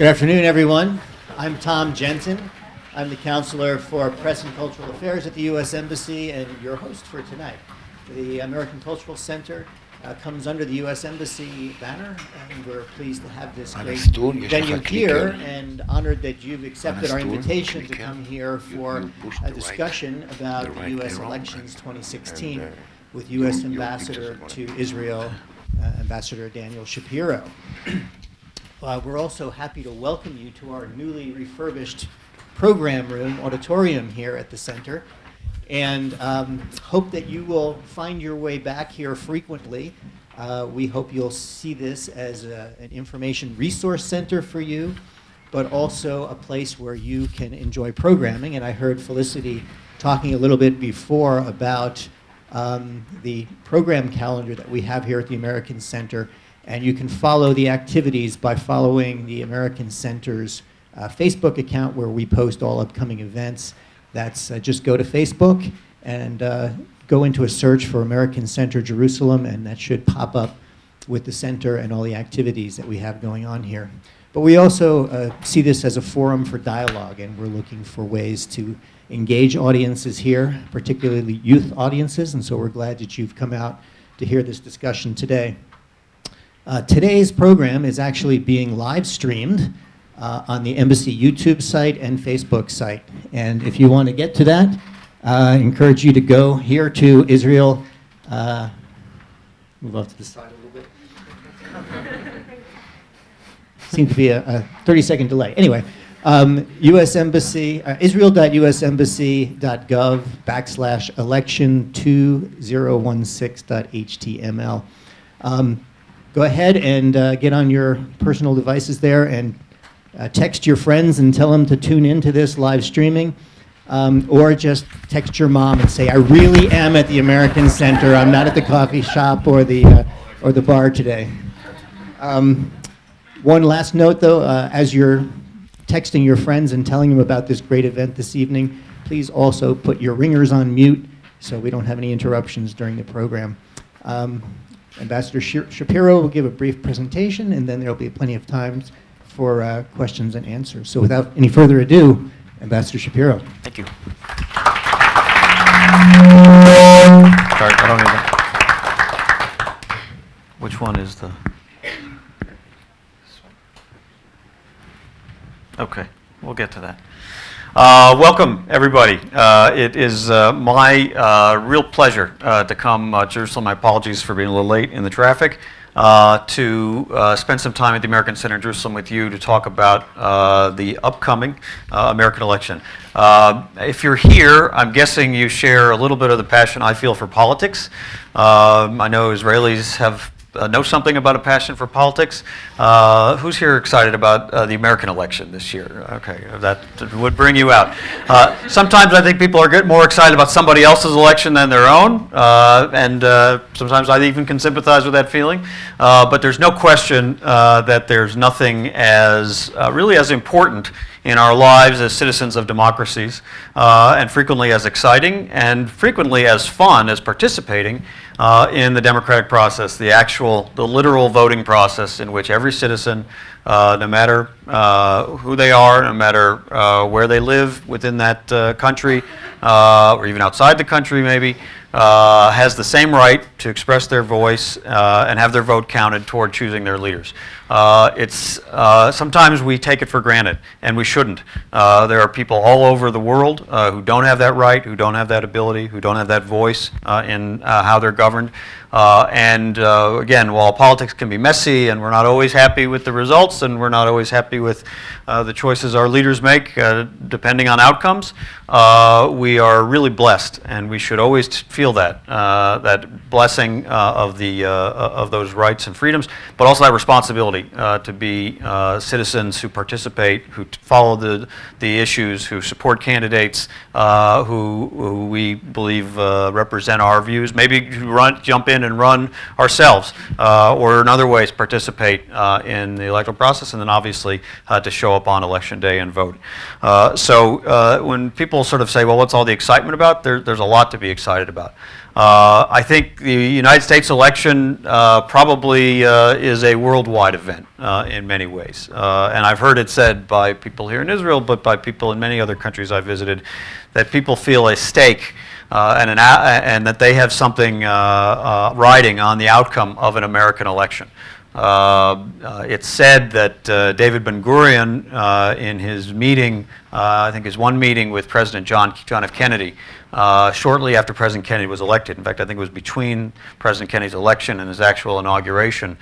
Good afternoon, everyone. I'm Tom Jensen. I'm the Counselor for Press and Cultural Affairs at the U.S. Embassy and your host for tonight. The American Cultural Center comes under the U.S. Embassy banner, and we're pleased to have this great venue here and honored that you've accepted our invitation to come here for a discussion about the U.S. elections 2016 with U.S. Ambassador to Israel, Ambassador Daniel Shapiro. We're also happy to welcome you to our newly refurbished program room, auditorium here at the center, and hope that you will find your way back here frequently. We hope you'll see this as an information resource center for you, but also a place where you can enjoy programming. And I heard Felicity talking a little bit before about the program calendar that we have here at the American Center. And you can follow the activities by following the American Center's Facebook account, where we post all upcoming events. That's just go to Facebook and go into a search for American Center Jerusalem, and that should pop up with the center and all the activities that we have going on here. But we also see this as a forum for dialogue, and we're looking for ways to engage audiences here, particularly youth audiences, and so we're glad that you've come out to hear this discussion today. Today's program is actually being live streamed on the Embassy YouTube site and Facebook site. And if you want to get to that, I encourage you to go here to Israel. Move off to the side a little bit. Seems to be a 30-second delay. Anyway, U.S. Embassy, israel.usembasy.gov/election2016.html. Go ahead and get on your personal devices there and text your friends and tell them to tune into this live streaming, or just text your mom and say, I really am at the American Center. I'm not at the coffee shop or the bar today. One last note, though, as you're texting your friends and telling them about this great event this evening, please also put your ringers on mute so we don't have any interruptions during the program. Ambassador Shapiro will give a brief presentation, and then there will be plenty of time for questions and answers. So without any further ado, Ambassador Shapiro. Thank you. Sorry, I don't even. Which one is the? Okay, we'll get to that. Welcome, everybody. It is my real pleasure to come to Jerusalem. My apologies for being a little late in the traffic. To spend some time at the American Center in Jerusalem with you to talk about the upcoming American election. If you're here, I'm guessing you share a little bit of the passion I feel for politics. I know Israelis know something about a passion for politics. Who's here excited about the American election this year? Okay, that would bring you out. Sometimes I think people are more excited about somebody else's election than their own, and sometimes I even can sympathize with that feeling. But there's no question that there's nothing really as important in our lives as citizens of democracies, and frequently as exciting and frequently as fun as participating in the democratic process, the literal voting process in which every citizen, no matter who they are, no matter where they live within that country, or even outside the country maybe, has the same right to express their voice and have their vote counted toward choosing their leaders. Sometimes we take it for granted, and we shouldn't. There are people all over the world who don't have that right, who don't have that ability, who don't have that voice in how they're governed. Again, while politics can be messy, and we're not always happy with the results, and we're not always happy with the choices our leaders make, depending on outcomes, we are really blessed, and we should always feel that blessing of those rights and freedoms, but also that responsibility to be citizens who participate, who follow the issues, who support candidates who we believe represent our views, maybe jump in and run ourselves, or in other ways participate in the electoral process, and then obviously to show up on Election Day and vote. So when people sort of say, well, what's all the excitement about? There's a lot to be excited about. I think the United States election probably is a worldwide event in many ways. And I've heard it said by people here in Israel, but by people in many other countries I've visited, that people feel a stake and that they have something riding on the outcome of an American election. It's said that David Ben-Gurion, in his meeting, I think his one meeting with President John F. Kennedy, shortly after President Kennedy was elected, in fact, I think it was between President Kennedy's election and his actual inauguration,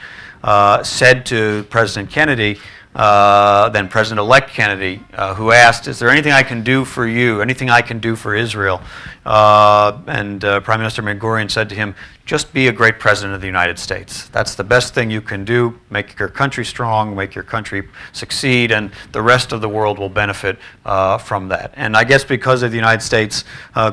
said to President Kennedy, then President-elect Kennedy, who asked, is there anything I can do for you, anything I can do for Israel? And Prime Minister Ben-Gurion said to him, just be a great president of the United States. That's the best thing you can do. Make your country strong, make your country succeed, and the rest of the world will benefit from that. And I guess because of the United States'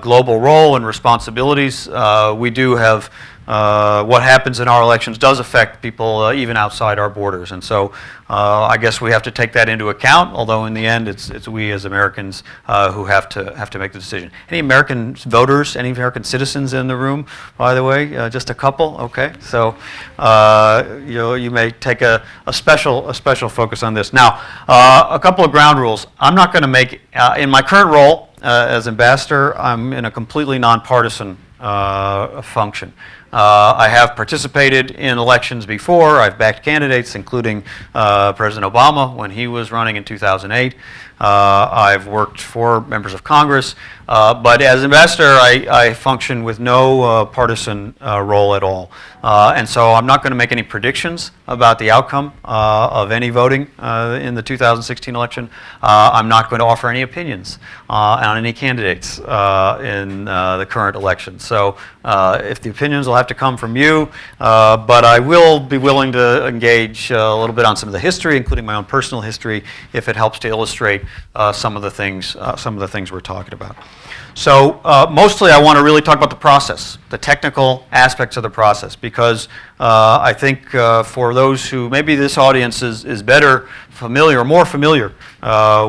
global role and responsibilities, we do have what happens in our elections does affect people even outside our borders. And so I guess we have to take that into account, although in the end it's we as Americans who have to make the decision. Any American voters, any American citizens in the room, by the way? Just a couple? Okay. So you may take a special focus on this. Now, a couple of ground rules. I'm not going to make, in my current role as ambassador, I'm in a completely nonpartisan function. I have participated in elections before. I've backed candidates, including President Obama when he was running in 2008. I've worked for members of Congress. But as ambassador, I function with no partisan role at all. And so I'm not going to make any predictions about the outcome of any voting in the 2016 election. I'm not going to offer any opinions on any candidates in the current election. So if the opinions will have to come from you, but I will be willing to engage a little bit on some of the history, including my own personal history, if it helps to illustrate some of the things we're talking about. So mostly I want to really talk about the process, the technical aspects of the process, because I think for those who, maybe this audience is better familiar or more familiar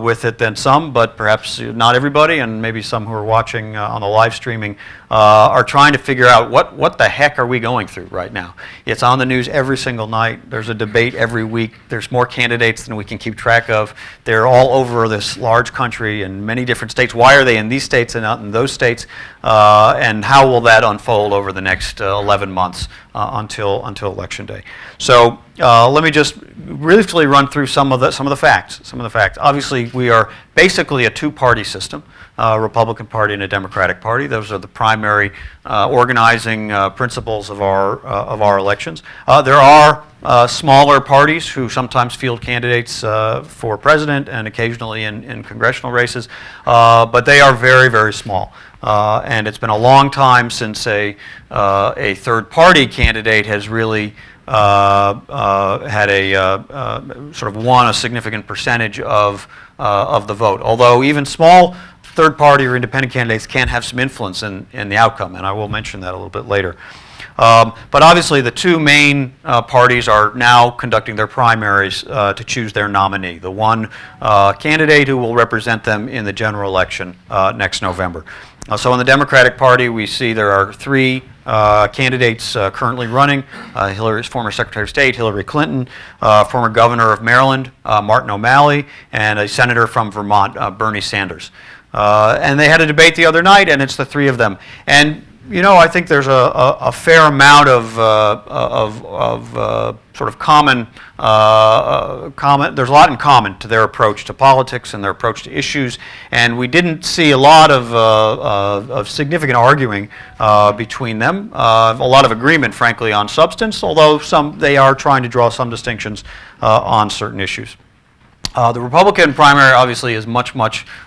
with it than some, but perhaps not everybody, and maybe some who are watching on the live streaming are trying to figure out what the heck are we going through right now. It's on the news every single night. There's a debate every week. There's more candidates than we can keep track of. They're all over this large country in many different states. Why are they in these states and not in those states? And how will that unfold over the next 11 months until Election Day? So let me just briefly run through some of the facts. Obviously, we are basically a two-party system, a Republican Party and a Democratic Party. Those are the primary organizing principles of our elections. There are smaller parties who sometimes field candidates for president and occasionally in congressional races, but they are very, very small. And it's been a long time since a third-party candidate has really had a sort of won a significant percentage of the vote. Although even small third-party or independent candidates can have some influence in the outcome, and I will mention that a little bit later. But obviously the two main parties are now conducting their primaries to choose their nominee, the one candidate who will represent them in the general election next November. So in the Democratic Party, we see there are three candidates currently running. Hillary's former Secretary of State, Hillary Clinton, former Governor of Maryland, Martin O'Malley, and a Senator from Vermont, Bernie Sanders. And they had a debate the other night, and it's the three of them. And you know, I think there's a fair amount of sort of common. There's a lot in common to their approach to politics and their approach to issues, and we didn't see a lot of significant arguing between them. A lot of agreement, frankly, on substance, although they are trying to draw some distinctions on certain issues. The Republican primary obviously is much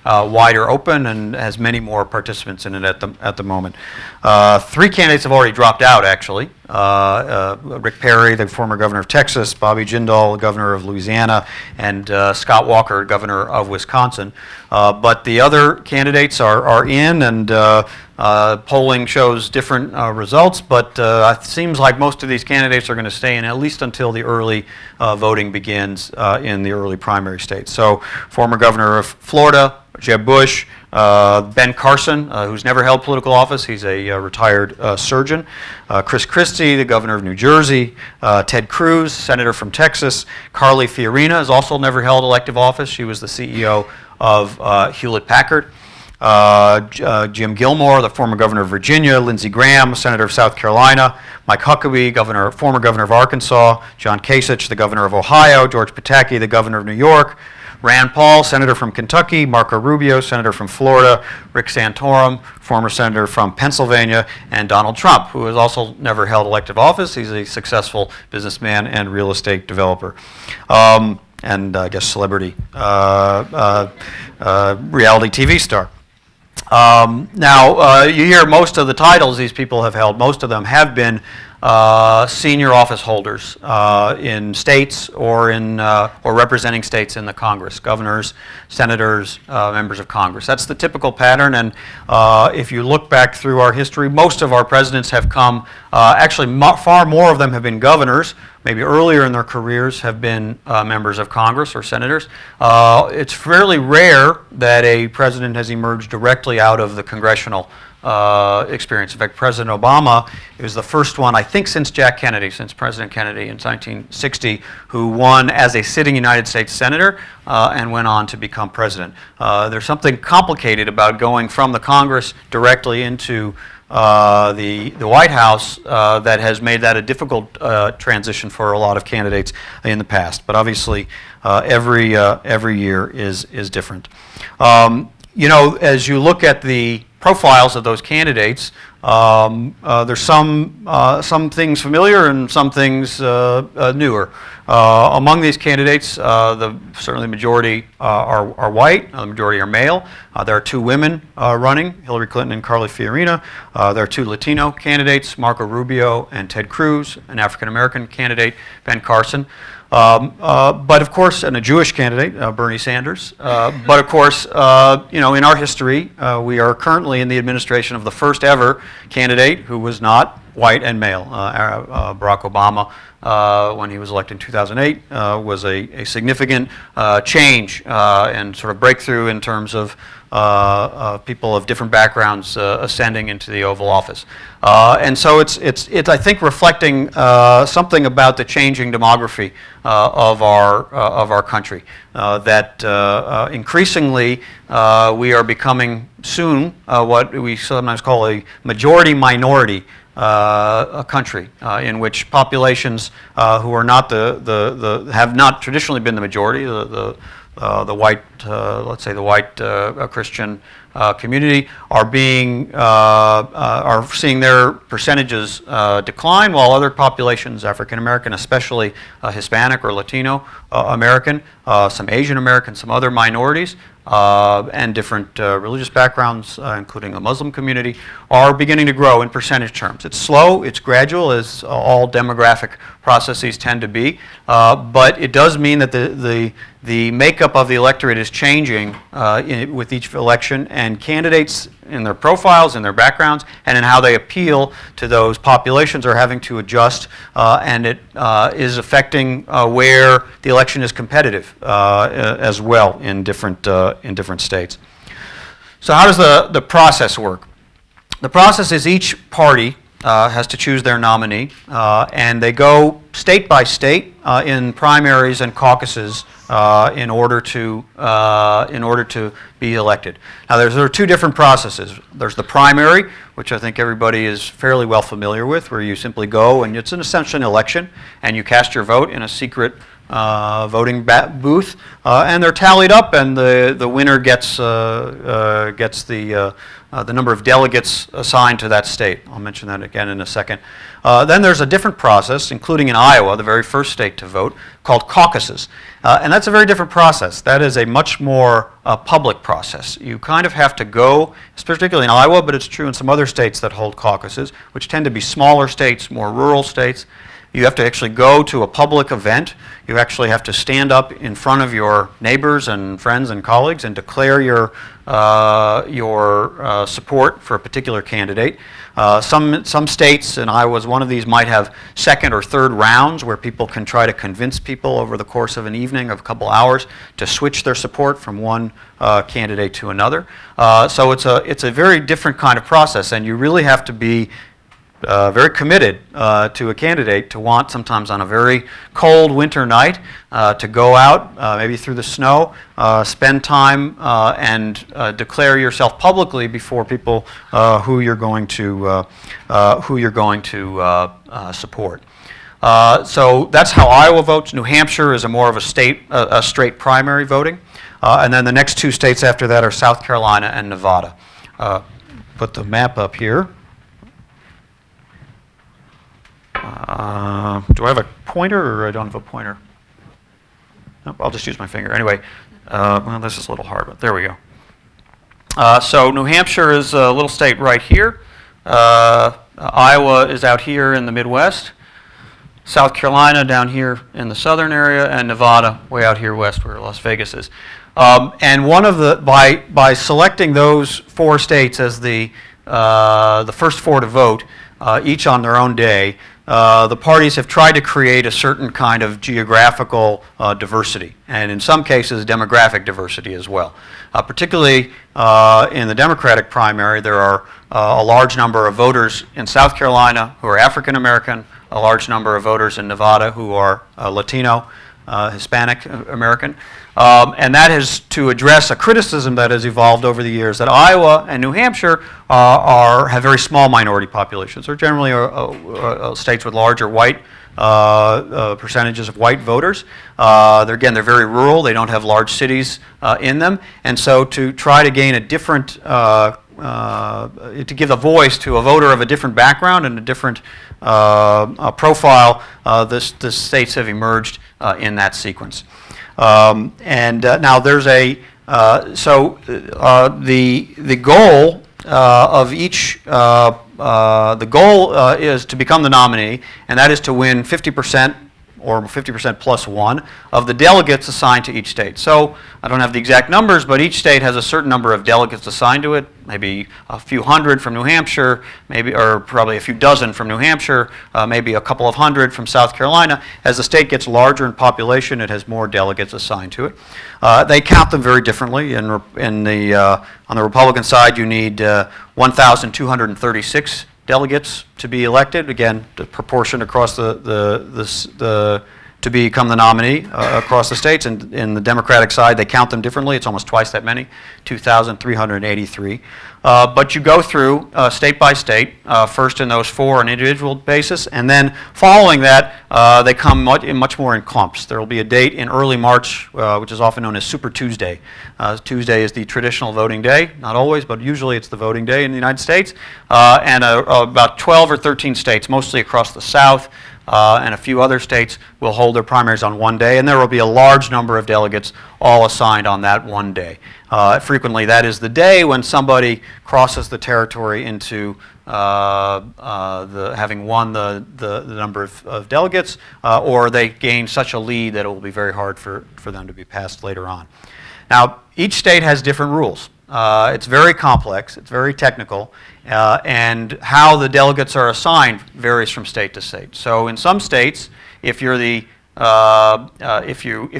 wider open and has many more participants in it at the moment. Three candidates have already dropped out, actually. Rick Perry, the former governor of Texas, Bobby Jindal, the governor of Louisiana, and Scott Walker, governor of Wisconsin. But the other candidates are in, and polling shows different results, but it seems like most of these candidates are going to stay in at least until the early voting begins in the early primary states. So former governor of Florida, Jeb Bush, Ben Carson, who's never held political office. He's a retired surgeon. Chris Christie, the governor of New Jersey. Ted Cruz, senator from Texas. Carly Fiorina has also never held elective office. She was the CEO of Hewlett-Packard. Jim Gilmore, the former governor of Virginia. Lindsey Graham, senator of South Carolina. Mike Huckabee, former governor of Arkansas. John Kasich, the governor of Ohio. George Pataki, the governor of New York. Rand Paul, senator from Kentucky. Marco Rubio, senator from Florida. Rick Santorum, former senator from Pennsylvania. And Donald Trump, who has also never held elective office. He's a successful businessman and real estate developer. And I guess celebrity, reality TV star. Now, you hear most of the titles these people have held. Most of them have been senior office holders in states or representing states in the Congress, governors, senators, members of Congress. That's the typical pattern, and if you look back through our history, most of our presidents have come, actually far more of them have been governors, maybe earlier in their careers have been members of Congress or senators. It's fairly rare that a president has emerged directly out of the congressional experience. In fact, President Obama is the first one, I think, since President Kennedy in 1960, who won as a sitting United States Senator and went on to become president. There's something complicated about going from the Congress directly into the White House that has made that a difficult transition for a lot of candidates in the past. But obviously, every year is different. As you look at the profiles of those candidates, there's some things familiar and some things newer. Among these candidates, certainly the majority are white, the majority are male. There are two women running, Hillary Clinton and Carly Fiorina. There are two Latino candidates, Marco Rubio and Ted Cruz, an African-American candidate, Ben Carson. But of course, and a Jewish candidate, Bernie Sanders. But of course, in our history, we are currently in the administration of the first ever candidate who was not white and male. Barack Obama, when he was elected in 2008, was a significant change and sort of breakthrough in terms of people of different backgrounds ascending into the Oval Office. And so it's I think reflecting something about the changing demography of our country. That increasingly we are becoming soon what we sometimes call a majority-minority a country in which populations who are not have not traditionally been the majority, the white, let's say the white Christian community, are seeing their percentages decline, while other populations, African American, especially Hispanic or Latino American, some Asian American, some other minorities, and different religious backgrounds, including the Muslim community, are beginning to grow in percentage terms. It's slow, it's gradual, as all demographic processes tend to be, but it does mean that the makeup of the electorate is changing with each election, and candidates in their profiles, in their backgrounds, and in how they appeal to those populations are having to adjust, and it is affecting where the election is competitive as well in different states. So how does the process work? The process is each party has to choose their nominee, and they go state by state in primaries and caucuses in order to be elected. Now, there are two different processes. There's the primary, which I think everybody is fairly well familiar with, where you simply go and it's essentially an election, and you cast your vote in a secret voting booth, and they're tallied up, and the winner gets the number of delegates assigned to that state. I'll mention that again in a second. Then there's a different process, including in Iowa, the very first state to vote, called caucuses. And that's a very different process. That is a much more public process. You kind of have to go, particularly in Iowa, but it's true in some other states that hold caucuses, which tend to be smaller states, more rural states. You have to actually go to a public event. You actually have to stand up in front of your neighbors and friends and colleagues and declare your support for a particular candidate. Some states, and Iowa is one of these, might have second or third rounds where people can try to convince people over the course of an evening, of a couple hours, to switch their support from one candidate to another. So it's a very different kind of process, and you really have to be very committed to a candidate to want, sometimes on a very cold winter night, to go out, maybe through the snow, spend time and declare yourself publicly before people who you're going to support. So that's how Iowa votes. New Hampshire is more of a straight primary voting, and then the next two states after that are South Carolina and Nevada. Put the map up here. Do I have a pointer, or I don't have a pointer? Nope, I'll just use my finger. Anyway, well, this is a little hard, but there we go. So New Hampshire is a little state right here. Iowa is out here in the Midwest. South Carolina down here in the southern area, and Nevada way out here west where Las Vegas is. And one of the by selecting those four states as the first four to vote, each on their own day, the parties have tried to create a certain kind of geographical diversity, and in some cases demographic diversity as well. Particularly in the Democratic primary, there are a large number of voters in South Carolina who are African American, a large number of voters in Nevada who are Latino, Hispanic American. And that is to address a criticism that has evolved over the years that Iowa and New Hampshire have very small minority populations. They're generally states with larger white percentages of white voters. They're very rural. They don't have large cities in them. And so to try to gain a different, to give a voice to a voter of a different background and a different profile, the states have emerged in that sequence. Now there's the goal of each the goal is to become the nominee, and that is to win 50% or 50% plus one of the delegates assigned to each state. So I don't have the exact numbers, but each state has a certain number of delegates assigned to it, maybe a few hundred from New Hampshire, or probably a few dozen from New Hampshire, maybe a couple of hundred from South Carolina. As the state gets larger in population, it has more delegates assigned to it. They count them very differently. On the Republican side, you need 1,236 delegates to be elected. Again, the proportion across to become the nominee across the states. And in the Democratic side, they count them differently. It's almost twice that many, 2,383. But you go through state by state, first in those four on an individual basis, and then following that, they come much more in clumps. There will be a date in early March, which is often known as Super Tuesday. Tuesday is the traditional voting day, not always, but usually it's the voting day in the United States, and about 12 or 13 states, mostly across the South, and a few other states will hold their primaries on one day, and there will be a large number of delegates all assigned on that one day. Frequently, that is the day when somebody crosses the territory into having won the number of delegates, or they gain such a lead that it will be very hard for them to be passed later on. Now, each state has different rules. It's very complex, it's very technical, and how the delegates are assigned varies from state to state. So in some states, if you're if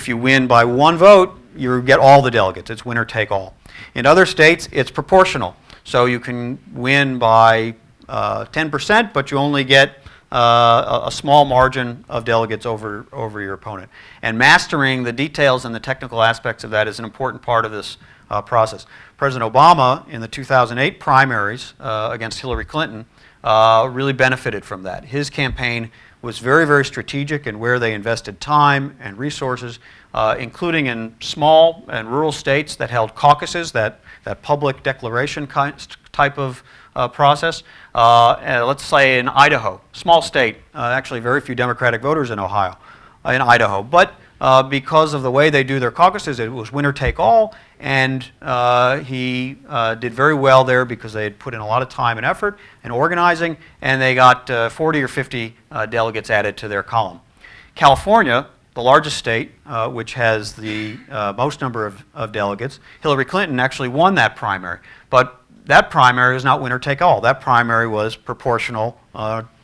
you win by one vote, you get all the delegates. It's winner take all. In other states, it's proportional. So you can win by 10%, but you only get a small margin of delegates over your opponent. And mastering the details and the technical aspects of that is an important part of this process. President Obama, in the 2008 primaries against Hillary Clinton, really benefited from that. His campaign was very, very strategic in where they invested time and resources, including in small and rural states that held caucuses, that public declaration type of process. Let's say in Idaho, small state, actually very few Democratic voters in Idaho, but because of the way they do their caucuses, it was winner take all, and he did very well there because they had put in a lot of time and effort and organizing, and they got 40 or 50 delegates added to their column. California, the largest state, which has the most number of delegates, Hillary Clinton actually won that primary, but that primary is not winner take all. That primary was proportional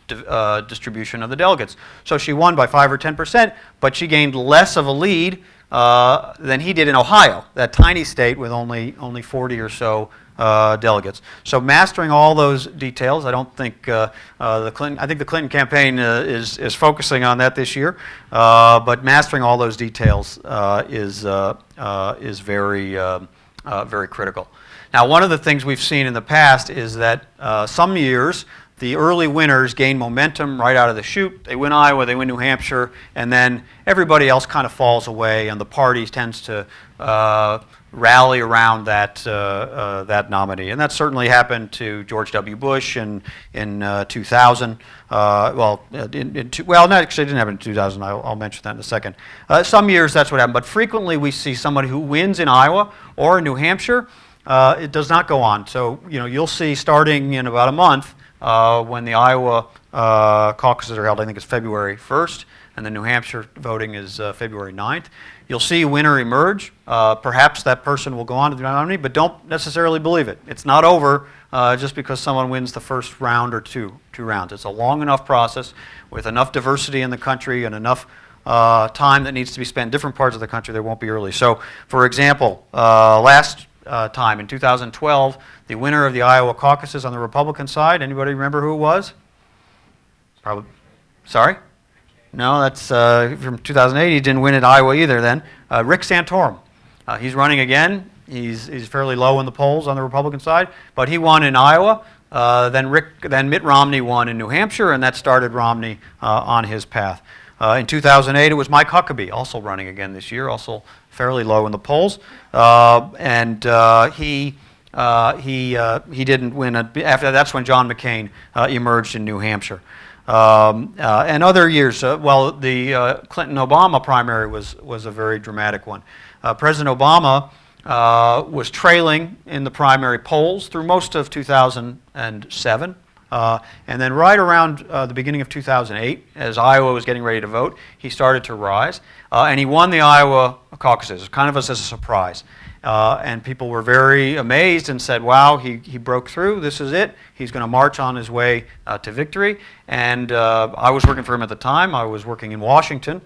distribution of the delegates. So she won by 5 or 10%, but she gained less of a lead than he did in Ohio, that tiny state with only 40 or so delegates. So mastering all those details, I don't think I think the Clinton campaign is focusing on that this year, but mastering all those details is very very critical. Now, one of the things we've seen in the past is that some years the early winners gain momentum right out of the chute. They win Iowa, they win New Hampshire, and then everybody else kind of falls away, and the party tends to rally around that nominee. And that certainly happened to George W. Bush in 2000. No, actually, it didn't happen in 2000. I'll mention that in a second. Some years that's what happened, but frequently we see somebody who wins in Iowa or in New Hampshire. It does not go on. So you'll see starting in about a month, when the Iowa caucuses are held, I think it's February 1st, and the New Hampshire voting is February 9th. You'll see a winner emerge. Perhaps that person will go on to the nominee, but don't necessarily believe it. It's not over just because someone wins the first round or two rounds. It's a long enough process with enough diversity in the country and enough time that needs to be spent in different parts of the country. There won't be early. So, for example, last time in 2012, the winner of the Iowa caucuses on the Republican side, anybody remember who it was? Probably. Sorry? No, that's from 2008. He didn't win at Iowa either then. Rick Santorum. He's running again. He's fairly low in the polls on the Republican side, but he won in Iowa. Then Mitt Romney won in New Hampshire, and that started Romney on his path. In 2008, it was Mike Huckabee, also running again this year, also fairly low in the polls, and he didn't win. After that's when John McCain emerged in New Hampshire. And other years, the Clinton-Obama primary was a very dramatic one. President Obama was trailing in the primary polls through most of 2007. And then right around the beginning of 2008, as Iowa was getting ready to vote, he started to rise. And he won the Iowa caucuses, kind of as a surprise. And people were very amazed and said, wow, he broke through, this is it. He's going to march on his way to victory. And I was working for him at the time. I was working in Washington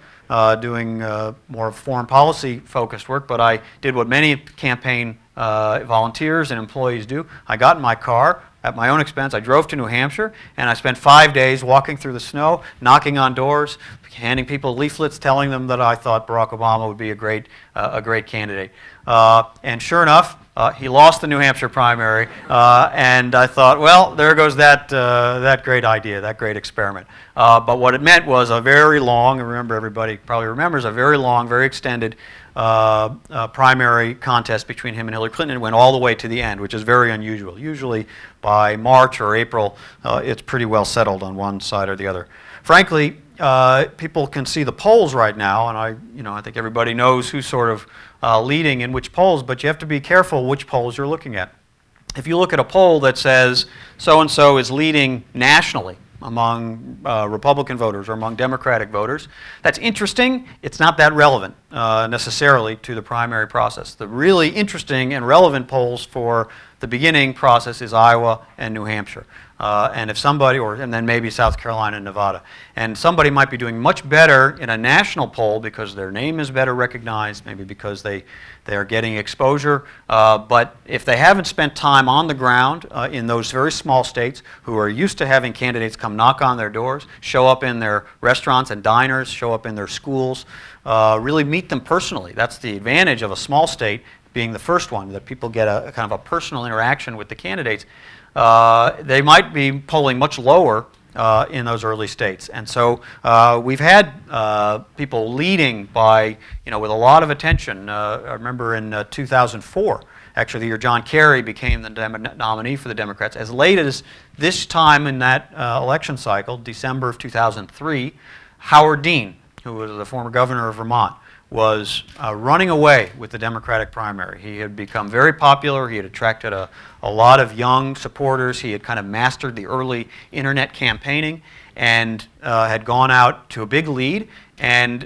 doing more foreign policy focused work, but I did what many campaign volunteers and employees do. I got in my car at my own expense. I drove to New Hampshire, and I spent 5 days walking through the snow, knocking on doors, handing people leaflets, telling them that I thought Barack Obama would be a great candidate. And sure enough, he lost the New Hampshire primary, and I thought, well, there goes that great idea, that great experiment. But what it meant was a very long, and remember, everybody probably remembers, a very long, very extended primary contest between him and Hillary Clinton. It went all the way to the end, which is very unusual. Usually by March or April, it's pretty well settled on one side or the other. Frankly, people can see the polls right now, and I think everybody knows who's sort of leading in which polls, but you have to be careful which polls you're looking at. If you look at a poll that says so-and-so is leading nationally among Republican voters or among Democratic voters, that's interesting. It's not that relevant necessarily to the primary process. The really interesting and relevant polls for the beginning process is Iowa and New Hampshire. And if somebody, and then maybe South Carolina and Nevada. And somebody might be doing much better in a national poll because their name is better recognized, maybe because they are getting exposure. But if they haven't spent time on the ground in those very small states who are used to having candidates come knock on their doors, show up in their restaurants and diners, show up in their schools, really meet them personally. That's the advantage of a small state being the first one, that people get a kind of a personal interaction with the candidates. They might be polling much lower in those early states. And so we've had people leading by, with a lot of attention. I remember in 2004, actually the year John Kerry became the nominee for the Democrats. As late as this time in that election cycle, December of 2003, Howard Dean, who was the former governor of Vermont, was running away with the Democratic primary. He had become very popular. He had attracted a lot of young supporters. He had kind of mastered the early internet campaigning and had gone out to a big lead. And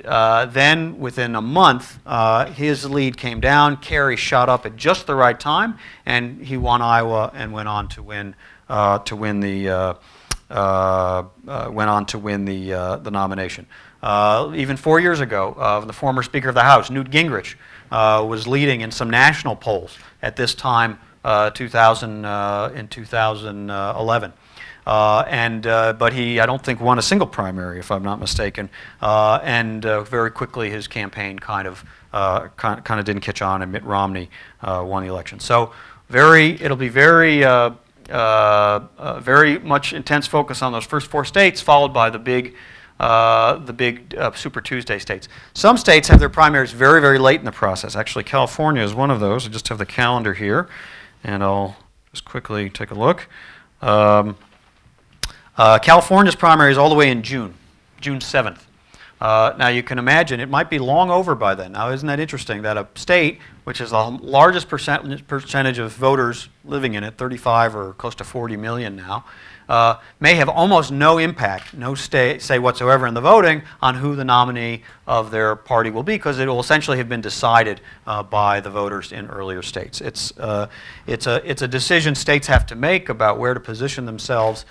then within a month, his lead came down. Kerry shot up at just the right time, and he won Iowa and went on to win the nomination. Even 4 years ago, the former Speaker of the House, Newt Gingrich, was leading in some national polls at this time in 2011. But he, I don't think, won a single primary, if I'm not mistaken. Very quickly, his campaign kind of didn't catch on, and Mitt Romney won the election. So it'll be very much intense focus on those first 4 states, followed by the big Super Tuesday states. Some states have their primaries very, very late in the process. Actually, California is one of those. I just have the calendar here, and I'll just quickly take a look. California's primary is all the way in June 7th. Now you can imagine it might be long over by then. Now isn't that interesting that a state which has the largest percentage of voters living in it, 35 or close to 40 million now, may have almost no impact, no say whatsoever in the voting on who the nominee of their party will be, because it will essentially have been decided by the voters in earlier states. It's a decision states have to make about where to position themselves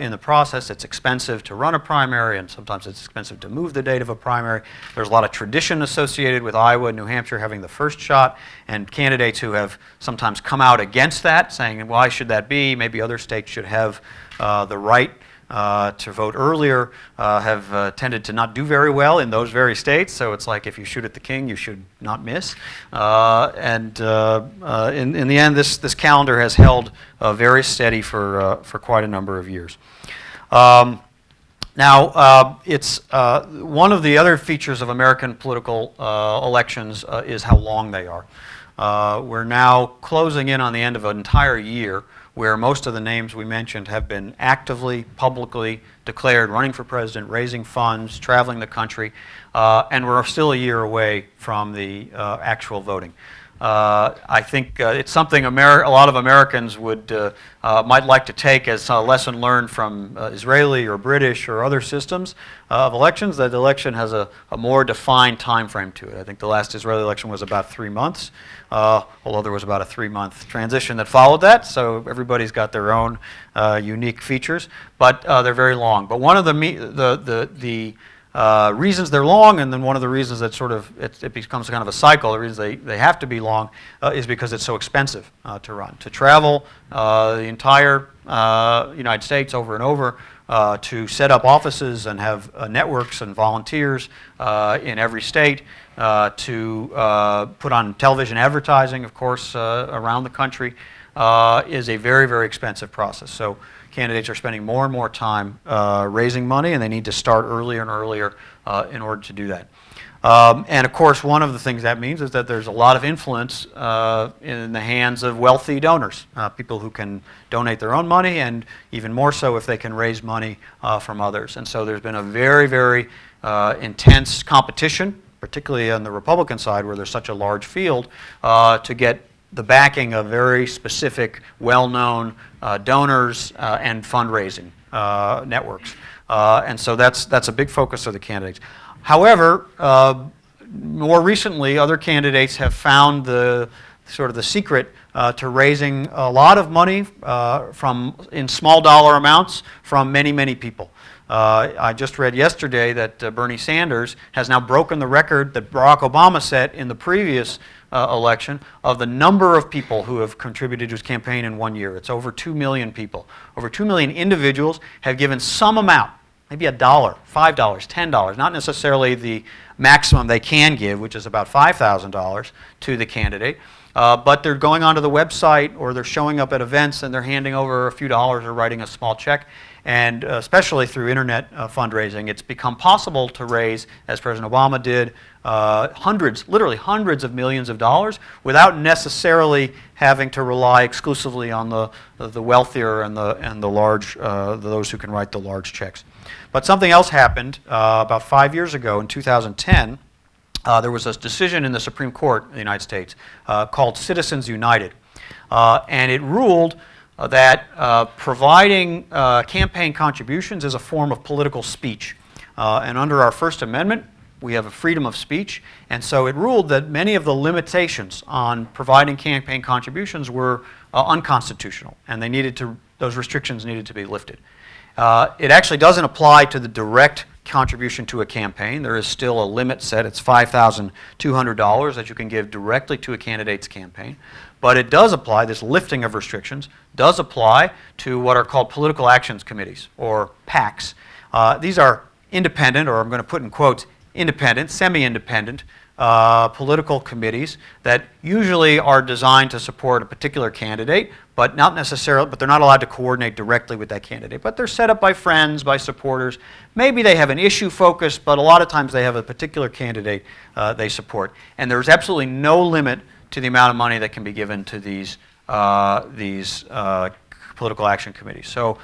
in the process. It's expensive to run a primary, and sometimes it's expensive to move the date of a primary. There's a lot of tradition associated with Iowa and New Hampshire having the first shot, and candidates who have sometimes come out against that, saying, why should that be? Maybe other states should have the right to vote earlier, have tended to not do very well in those very states. So it's like if you shoot at the king, you should not miss. In the end, this calendar has held very steady for quite a number of years. Now, it's one of the other features of American political elections is how long they are. We're now closing in on the end of an entire year where most of the names we mentioned have been actively, publicly declared, running for president, raising funds, traveling the country, and we're still a year away from the actual voting. I think it's something a lot of Americans might like to take as a lesson learned from Israeli or British or other systems of elections, that the election has a more defined time frame to it. I think the last Israeli election was about 3 months, although there was about a 3-month transition that followed that, so everybody's got their own unique features, but they're very long. But one of the reasons they're long, and then one of the reasons that sort of it becomes kind of a cycle, the reasons they have to be long is because it's so expensive to run. To travel the entire United States over and over, to set up offices and have networks and volunteers in every state, to put on television advertising, of course, around the country, is a very, very expensive process. So candidates are spending more and more time raising money, and they need to start earlier and earlier in order to do that. And of course, one of the things that means is that there's a lot of influence in the hands of wealthy donors, people who can donate their own money, and even more so if they can raise money from others. And so there's been a very, very intense competition, particularly on the Republican side where there's such a large field, to get the backing of very specific, well-known donors and fundraising networks. And so that's a big focus of the candidates. However, more recently, other candidates have found the secret to raising a lot of money in small dollar amounts from many, many people. I just read yesterday that Bernie Sanders has now broken the record that Barack Obama set in the previous election of the number of people who have contributed to his campaign in 1 year. It's over 2 million people. Over 2 million individuals have given some amount, maybe $1, $5, $10, not necessarily the maximum they can give, which is about $5,000 to the candidate. but they're going onto the website or they're showing up at events and they're handing over a few dollars or writing a small check. And especially through internet fundraising, it's become possible to raise, as President Obama did, literally hundreds of millions of dollars without necessarily having to rely exclusively on the wealthier and the large, those who can write the large checks. But something else happened about 5 years ago in 2010. There was a decision in the Supreme Court of the United States called Citizens United, and it ruled that providing campaign contributions is a form of political speech. And under our First Amendment, we have a freedom of speech, and so it ruled that many of the limitations on providing campaign contributions were unconstitutional, and those restrictions needed to be lifted. It actually doesn't apply to the direct contribution to a campaign. There is still a limit set. It's $5,200 that you can give directly to a candidate's campaign. But it does apply, this lifting of restrictions does apply to what are called political actions committees, or PACs. These are independent, or I'm going to put in quotes, independent, semi-independent political committees that usually are designed to support a particular candidate, but they're not allowed to coordinate directly with that candidate. But they're set up by friends, by supporters. Maybe they have an issue focus, but a lot of times they have a particular candidate they support. And there's absolutely no limit to the amount of money that can be given to these political action committees. So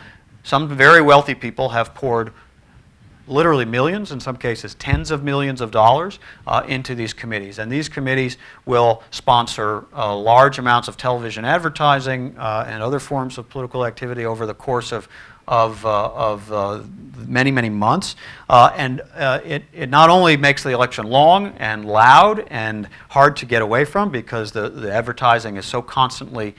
some very wealthy people have poured literally millions, in some cases tens of millions of dollars into these committees. And these committees will sponsor large amounts of television advertising and other forms of political activity over the course of many, many months. It not only makes the election long and loud and hard to get away from because the advertising is so constantly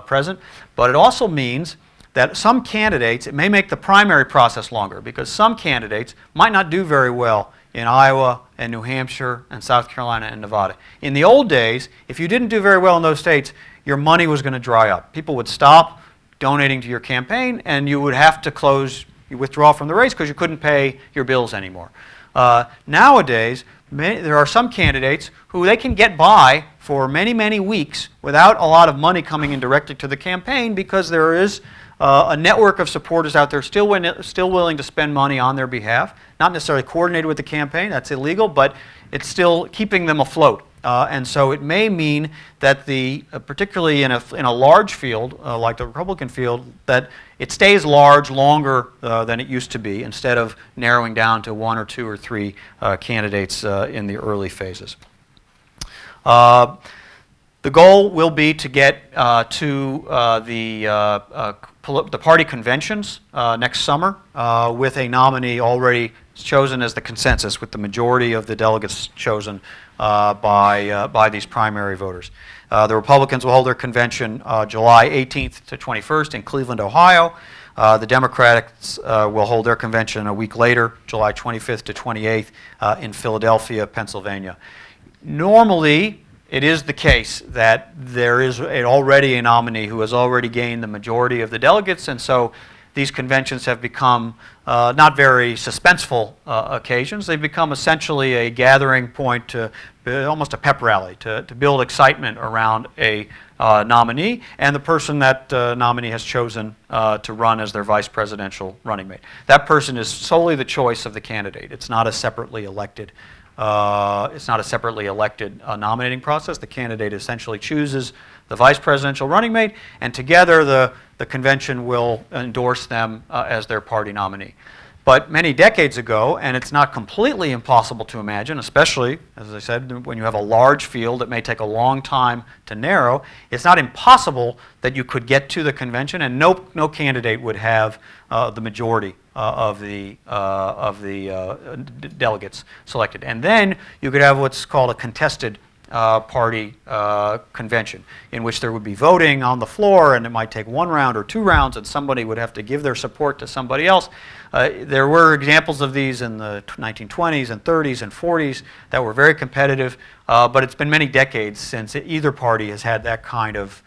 present, but it also means that some candidates, it may make the primary process longer because some candidates might not do very well in Iowa and New Hampshire and South Carolina and Nevada. In the old days, if you didn't do very well in those states, your money was going to dry up. People would stop donating to your campaign and you would have to withdraw from the race because you couldn't pay your bills anymore. Nowadays, there are some candidates who they can get by for many, many weeks without a lot of money coming in directly to the campaign because there is a network of supporters out there still willing to spend money on their behalf, not necessarily coordinated with the campaign, that's illegal, but it's still keeping them afloat. And so it may mean that particularly in a large field, like the Republican field, that it stays large longer than it used to be instead of narrowing down to one or two or three candidates in the early phases. The goal will be to get to the party conventions next summer with a nominee already chosen as the consensus, with the majority of the delegates chosen by these primary voters. The Republicans will hold their convention July 18th to 21st in Cleveland, Ohio. The Democrats will hold their convention a week later, July 25th to 28th, in Philadelphia, Pennsylvania. Normally, it is the case that there is already a nominee who has already gained the majority of the delegates, and so these conventions have become not very suspenseful occasions. They've become essentially a gathering point, almost a pep rally, to build excitement around a nominee and the person that nominee has chosen to run as their vice presidential running mate. That person is solely the choice of the candidate. It's not a separately elected nominating process. The candidate essentially chooses the vice presidential running mate, and together the convention will endorse them as their party nominee. But many decades ago, and it's not completely impossible to imagine, especially, as I said, when you have a large field that may take a long time to narrow, it's not impossible that you could get to the convention and no candidate would have the majority of the delegates selected. And then you could have what's called a contested party convention, in which there would be voting on the floor, and it might take one round or two rounds, and somebody would have to give their support to somebody else. There were examples of these in the 1920s and 30s and 40s that were very competitive, but it's been many decades since either party has had that kind of,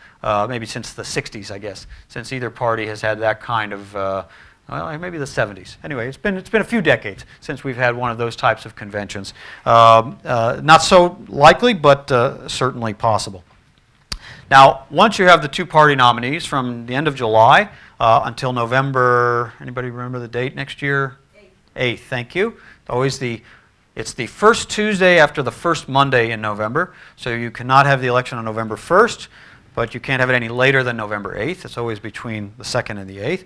maybe since the 60s, I guess, since either party has had that kind of, well, maybe the 70s. Anyway, it's been a few decades since we've had one of those types of conventions. Not so likely, but certainly possible. Now, once you have the two-party nominees from the end of July until November, anybody remember the date next year? 8th, thank you. It's the first Tuesday after the first Monday in November, so you cannot have the election on November 1st, but you can't have it any later than November 8th. It's always between the 2nd and the 8th.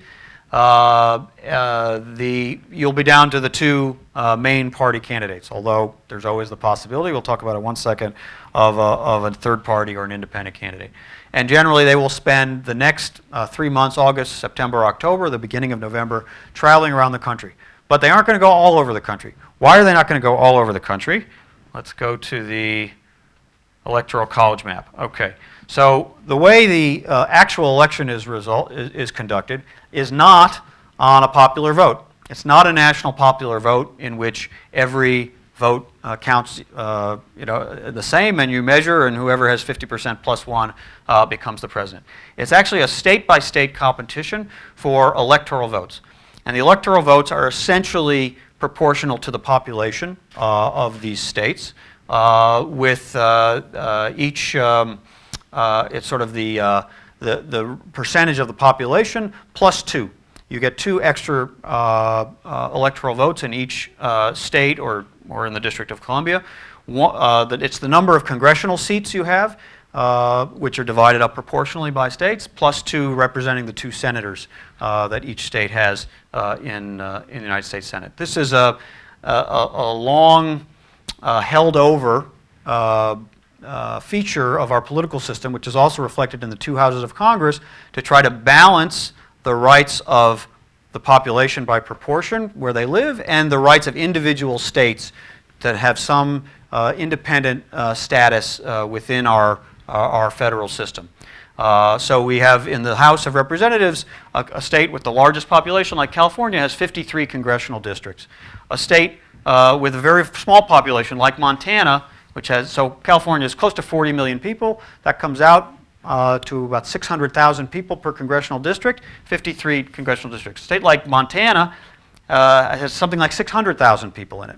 You'll be down to the two main party candidates, although there's always the possibility, we'll talk about it in 1 second, of a third party or an independent candidate. And generally they will spend the next 3 months, August, September, October, the beginning of November, traveling around the country. But they aren't going to go all over the country. Why are they not going to go all over the country? Let's go to the Electoral College map. Okay. So the way the actual election is conducted is not on a popular vote. It's not a national popular vote in which every vote counts the same, and you measure, and whoever has 50% plus one becomes the president. It's actually a state-by-state competition for electoral votes. And the electoral votes are essentially proportional to the population of these states, with each it's sort of the percentage of the population plus 2. You get 2 extra electoral votes in each state or in the District of Columbia. It's the number of congressional seats you have, which are divided up proportionally by states, plus 2 representing the 2 senators that each state has in the United States Senate. This is a long held over feature of our political system, which is also reflected in the 2 houses of Congress, to try to balance the rights of the population by proportion where they live and the rights of individual states that have some independent status within our federal system. So we have in the House of Representatives a state with the largest population like California has 53 congressional districts. A state with a very small population like Montana, which has, so California is close to 40 million people. That comes out to about 600,000 people per congressional district, 53 congressional districts. A state like Montana has something like 600,000 people in it,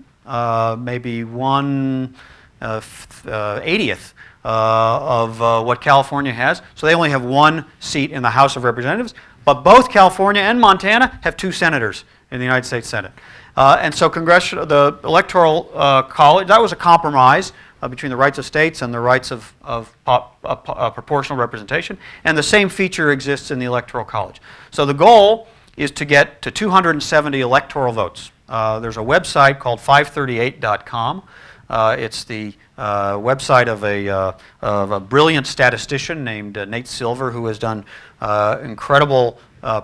maybe 1/80th of what California has. So they only have 1 seat in the House of Representatives, but both California and Montana have 2 senators in the United States Senate. And so the Electoral College, that was a compromise between the rights of states and the rights of proportional representation. And the same feature exists in the Electoral College. So the goal is to get to 270 electoral votes. There's a website called 538.com. It's the website of a brilliant statistician named Nate Silver, who has done incredible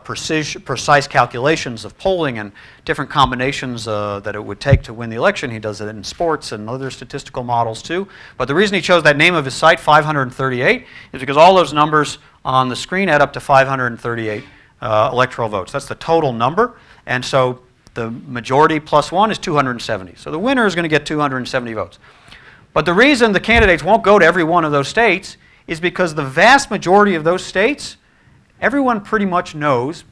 precise calculations of polling and different combinations that it would take to win the election. He does it in sports and other statistical models too. But the reason he chose that name of his site, 538, is because all those numbers on the screen add up to 538 electoral votes. That's the total number. And so the majority plus 1 is 270. So the winner is going to get 270 votes. But the reason the candidates won't go to every one of those states is because the vast majority of those states, everyone pretty much knows,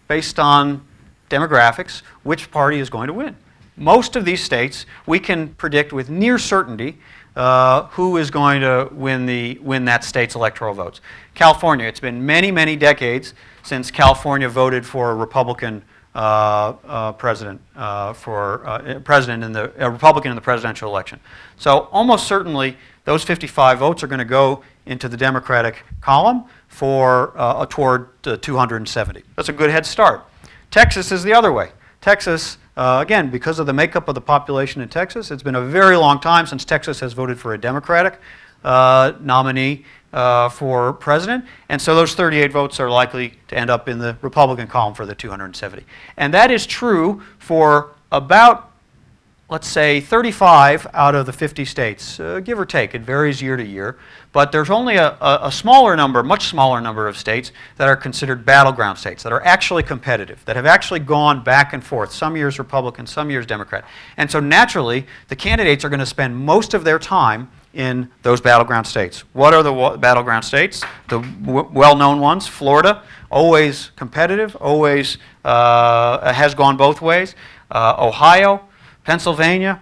based on demographics, which party is going to win. Most of these states, we can predict with near certainty who is going to win that state's electoral votes. California, it's been many, many decades since California voted for a Republican president in the Republican in the presidential election. So almost certainly those 55 votes are going to go into the Democratic column for toward 270. That's a good head start. Texas is the other way. Texas, again, because of the makeup of the population in Texas, it's been a very long time since Texas has voted for a Democratic nominee for president, and so those 38 votes are likely to end up in the Republican column for the 270. And that is true for about, let's say, 35 out of the 50 states, give or take. It varies year to year, but there's only a smaller number, much smaller number of states that are considered battleground states, that are actually competitive, that have actually gone back and forth, some years Republican, some years Democrat. And so naturally, the candidates are going to spend most of their time in those battleground states. What are the battleground states? The well-known ones: Florida, always competitive, always has gone both ways. Ohio, Pennsylvania,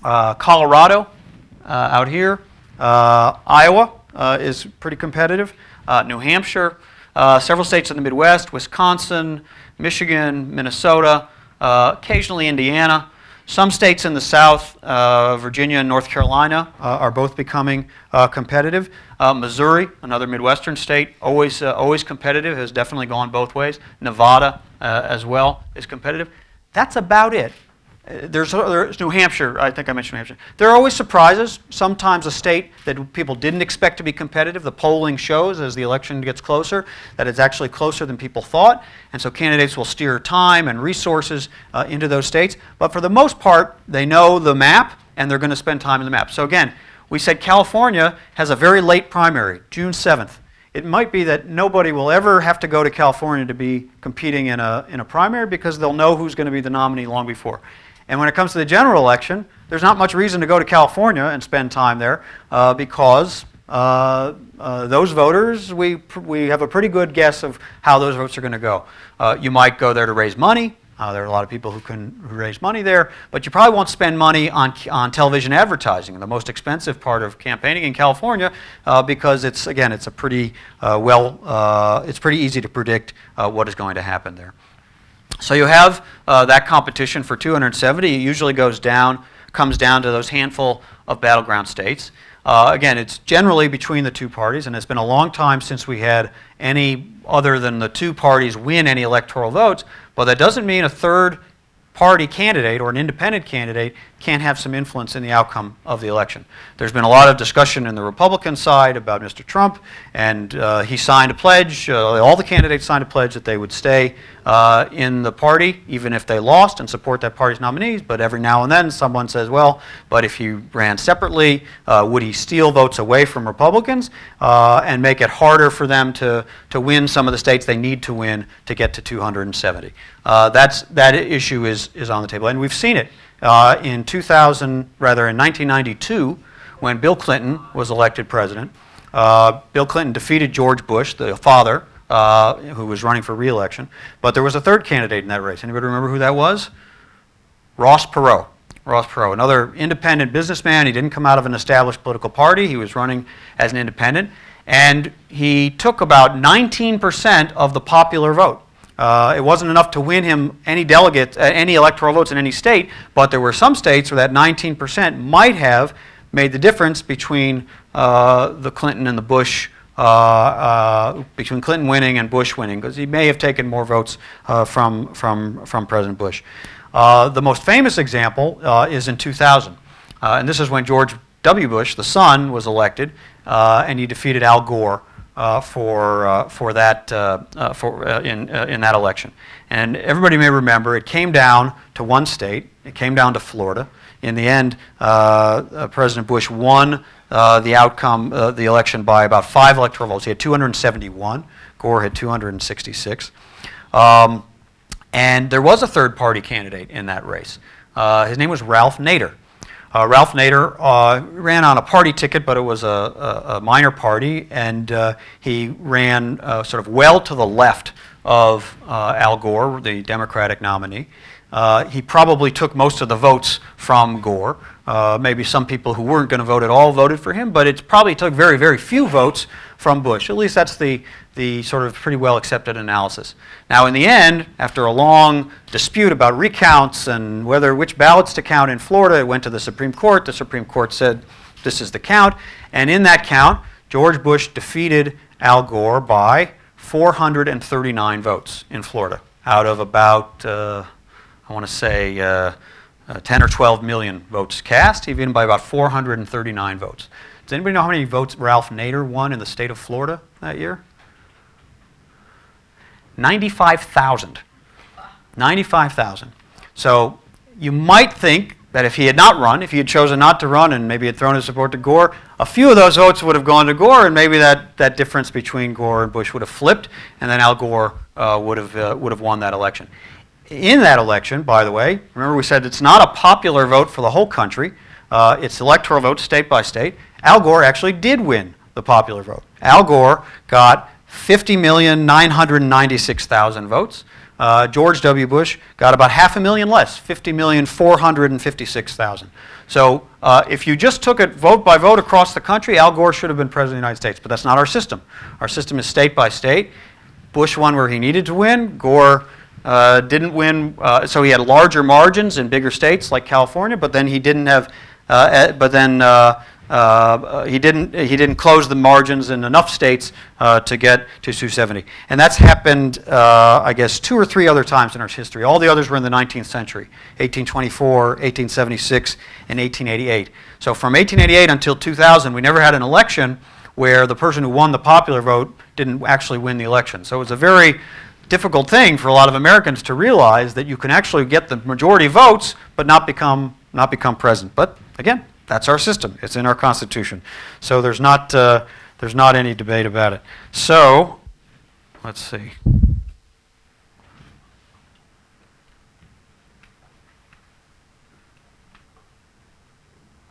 Colorado, out here, Iowa, is pretty competitive. New Hampshire, several states in the Midwest, Wisconsin, Michigan, Minnesota, occasionally Indiana. Some states in the South, Virginia and North Carolina, are both becoming competitive. Missouri, another Midwestern state, always competitive, has definitely gone both ways. Nevada as well is competitive. That's about it. There's New Hampshire, I think I mentioned New Hampshire. There are always surprises. Sometimes a state that people didn't expect to be competitive, the polling shows as the election gets closer that it's actually closer than people thought, and so candidates will steer time and resources into those states. But for the most part, they know the map, and they're going to spend time in the map. So again, we said California has a very late primary, June 7th. It might be that nobody will ever have to go to California to be competing in a primary because they'll know who's going to be the nominee long before. And when it comes to the general election, there's not much reason to go to California and spend time there because those voters, we have a pretty good guess of how those votes are going to go. You might go there to raise money. There are a lot of people who raise money there, but you probably won't spend money on television advertising, the most expensive part of campaigning in California, because it's a pretty it's pretty easy to predict what is going to happen there. So you have that competition for 270. It usually comes down to those handful of battleground states. Again, it's generally between the two parties, and it's been a long time since we had any other than the two parties win any electoral votes, but that doesn't mean a third party candidate or an independent candidate can't have some influence in the outcome of the election. There's been a lot of discussion in the Republican side about Mr. Trump, and he signed a pledge, all the candidates signed a pledge that they would stay in the party even if they lost and support that party's nominees, but every now and then someone says, well, but if he ran separately, would he steal votes away from Republicans and make it harder for them to win some of the states they need to win to get to 270? That issue is on the table, and we've seen it in 1992, when Bill Clinton was elected president. Bill Clinton defeated George Bush, the father, who was running for re-election, but there was a third candidate in that race. Anybody remember who that was? Ross Perot. Ross Perot, another independent businessman. He didn't come out of an established political party. He was running as an independent, and he took about 19% of the popular vote. It wasn't enough to win him any delegates, any electoral votes in any state, but there were some states where that 19% might have made the difference between the Clinton and the Bush, between Clinton winning and Bush winning, because he may have taken more votes from President Bush. The most famous example is in 2000, and this is when George W. Bush, the son, was elected, and he defeated Al Gore in that election. And everybody may remember it came down to one state. It came down to Florida. In the end, President Bush won the outcome, the election by about 5 electoral votes. He had 271. Gore had 266. And there was a third-party candidate in that race. His name was Ralph Nader. Ralph Nader ran on a party ticket, but it was a minor party, and he ran sort of well to the left of Al Gore, the Democratic nominee. He probably took most of the votes from Gore. Maybe some people who weren't going to vote at all voted for him, but it probably took very, very few votes from Bush. At least that's the sort of pretty well accepted analysis. Now, in the end, after a long dispute about recounts and which ballots to count in Florida, it went to the Supreme Court. The Supreme Court said this is the count, and in that count, George Bush defeated Al Gore by 439 votes in Florida out of about, I want to say, 10 or 12 million votes cast. He beat him by about 439 votes. Does anybody know how many votes Ralph Nader won in the state of Florida that year? 95,000. 95,000. So you might think that if he had not run, if he had chosen not to run and maybe had thrown his support to Gore, a few of those votes would have gone to Gore, and maybe that difference between Gore and Bush would have flipped, and then Al Gore would have won that election. In that election, by the way, remember we said it's not a popular vote for the whole country. It's electoral votes state by state. Al Gore actually did win the popular vote. Al Gore got 50,996,000 votes. George W. Bush got about 500,000 less, 50,456,000. So if you just took it vote by vote across the country, Al Gore should have been president of the United States. But that's not our system. Our system is state by state. Bush won where he needed to win. Gore didn't win, so he had larger margins in bigger states like California, but then he didn't have, he didn't close the margins in enough states to get to 270. And that's happened, I guess, 2 or 3 other times in our history. All the others were in the 19th century, 1824, 1876, and 1888. So from 1888 until 2000, we never had an election where the person who won the popular vote didn't actually win the election. So it was a very difficult thing for a lot of Americans to realize that you can actually get the majority votes but not become president. But again, that's our system. It's in our Constitution. So there's not any debate about it. So let's see.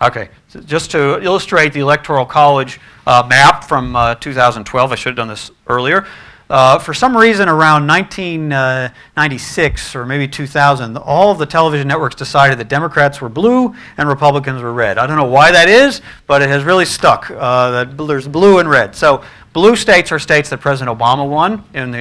Okay, so just to illustrate the Electoral College map from 2012, I should have done this earlier. For some reason around 1996 or maybe 2000, all of the television networks decided that Democrats were blue and Republicans were red. I don't know why that is, but it has really stuck. That there's blue and red. So blue states are states that President Obama won in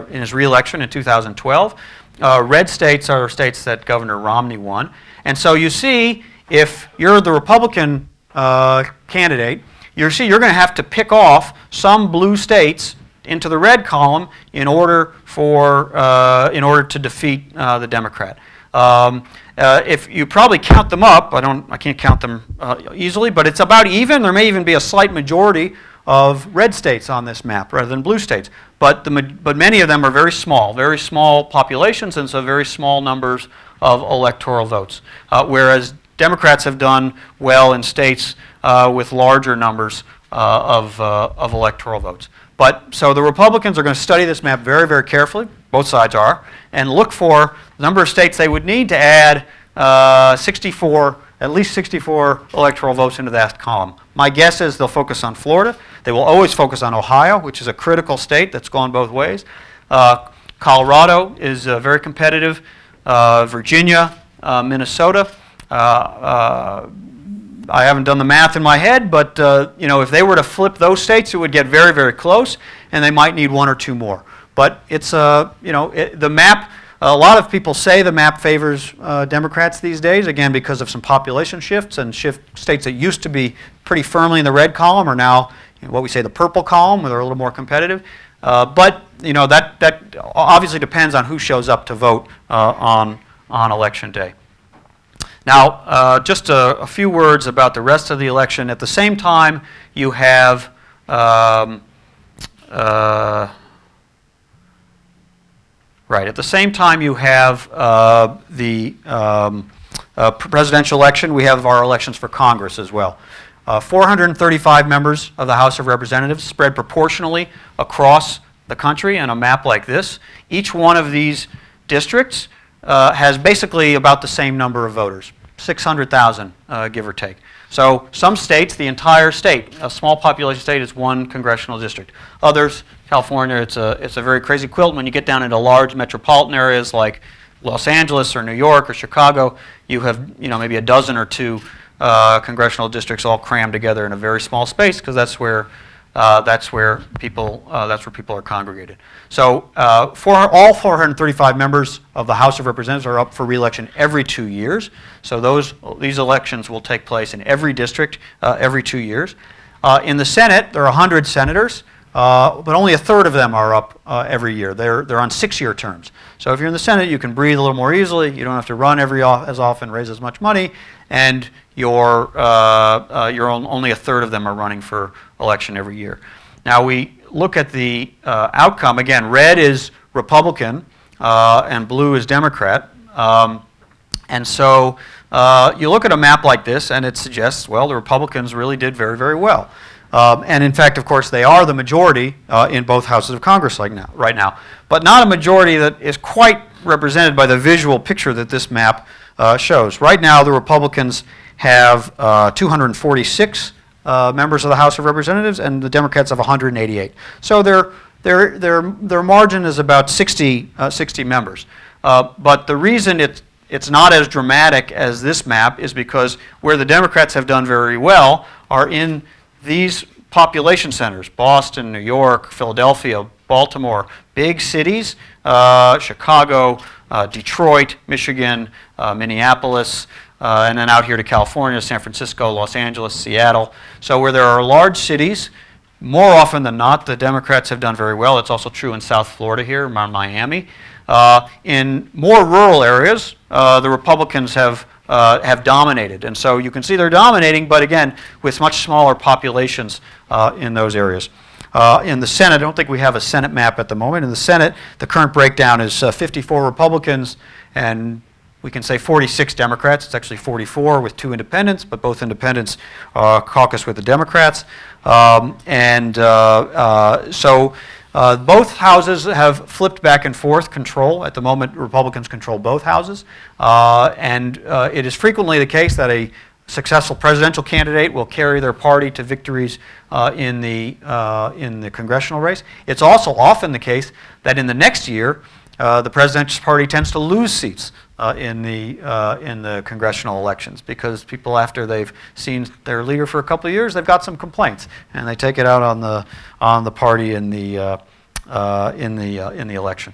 his re-election in 2012. Red states are states that Governor Romney won. And so you see, if you're the Republican candidate, you're going to have to pick off some blue states into the red column in order to defeat the Democrat. If you probably count them up, I can't count them easily, but it's about even. There may even be a slight majority of red states on this map rather than blue states. But many of them are very small populations, and so very small numbers of electoral votes. Whereas Democrats have done well in states with larger numbers of electoral votes. So the Republicans are going to study this map very, very carefully, both sides are, and look for the number of states they would need to add at least 64 electoral votes into that column. My guess is they'll focus on Florida. They will always focus on Ohio, which is a critical state that's gone both ways. Colorado is very competitive. Virginia, Minnesota. I haven't done the math in my head, but if they were to flip those states, it would get very, very close, and they might need 1 or 2 more. But it's the map. A lot of people say the map favors Democrats these days, again because of some population shifts and states that used to be pretty firmly in the red column are now what we say the purple column, where they're a little more competitive. But that obviously depends on who shows up to vote on Election Day. Now, just a few words about the rest of the election. At the same time, you have At the same time, you have the presidential election. We have our elections for Congress as well. 435 members of the House of Representatives spread proportionally across the country on a map like this. Each one of these districts has basically about the same number of voters, 600,000, give or take. So some states, the entire state, a small population state, is one congressional district. Others, California, it's a very crazy quilt. When you get down into large metropolitan areas like Los Angeles or New York or Chicago, you have maybe a dozen or two congressional districts all crammed together in a very small space because that's where people are congregated. So all 435 members of the House of Representatives are up for re-election every 2 years. So these elections will take place in every district every 2 years. In the Senate, there are 100 senators, but only a third of them are up every year. They're on 6-year terms. So if you're in the Senate, you can breathe a little more easily. You don't have to run as often, raise as much money, and you're only a third of them are running for election every year. Now we look at the outcome. Again, red is Republican and blue is Democrat. And so you look at a map like this and it suggests, well, the Republicans really did very, very well. And in fact, of course, they are the majority in both houses of Congress right now. But not a majority that is quite represented by the visual picture that this map shows. Right now, the Republicans have 246 members of the House of Representatives, and the Democrats have 188. So they're their margin is about 60 members. But the reason it's not as dramatic as this map is because where the Democrats have done very well are in these population centers: Boston, New York, Philadelphia, Baltimore, big cities, Chicago, Detroit, Michigan, Minneapolis, and then out here to California, San Francisco, Los Angeles, Seattle. So where there are large cities, more often than not, the Democrats have done very well. It's also true in South Florida here, around Miami. In more rural areas, the Republicans have dominated. And so you can see they're dominating, but again, with much smaller populations in those areas. In the Senate, I don't think we have a Senate map at the moment. In the Senate, the current breakdown is 54 Republicans and we can say 46 Democrats. It's actually 44 with 2 independents, but both independents caucus with the Democrats. So both houses have flipped back and forth control. At the moment, Republicans control both houses. It is frequently the case that a successful presidential candidate will carry their party to victories in the congressional race. It's also often the case that in the next year, the presidential party tends to lose seats in the congressional elections because people, after they've seen their leader for a couple of years, they've got some complaints and they take it out on the party in the election.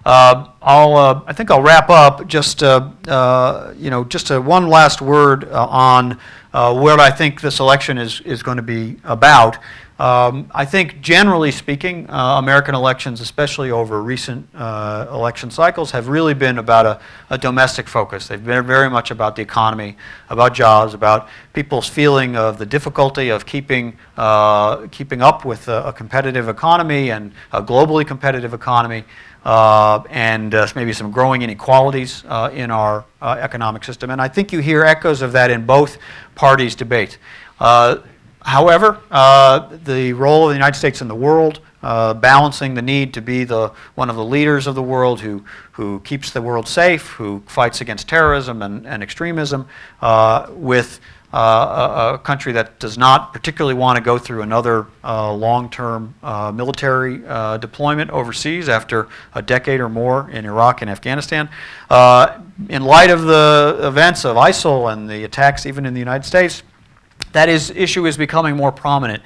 I think I'll wrap up just one last word on what I think this election is going to be about. I think generally speaking, American elections, especially over recent election cycles, have really been about a domestic focus. They've been very much about the economy, about jobs, about people's feeling of the difficulty of keeping up with a competitive economy and a globally competitive economy, and maybe some growing inequalities in our economic system. And I think you hear echoes of that in both parties' debates. However, the role of the United States in the world, balancing the need to be one of the leaders of the world who keeps the world safe, who fights against terrorism and extremism, with a country that does not particularly want to go through another long-term military deployment overseas after a decade or more in Iraq and Afghanistan. In light of the events of ISIL and the attacks even in the United States, that issue is becoming more prominent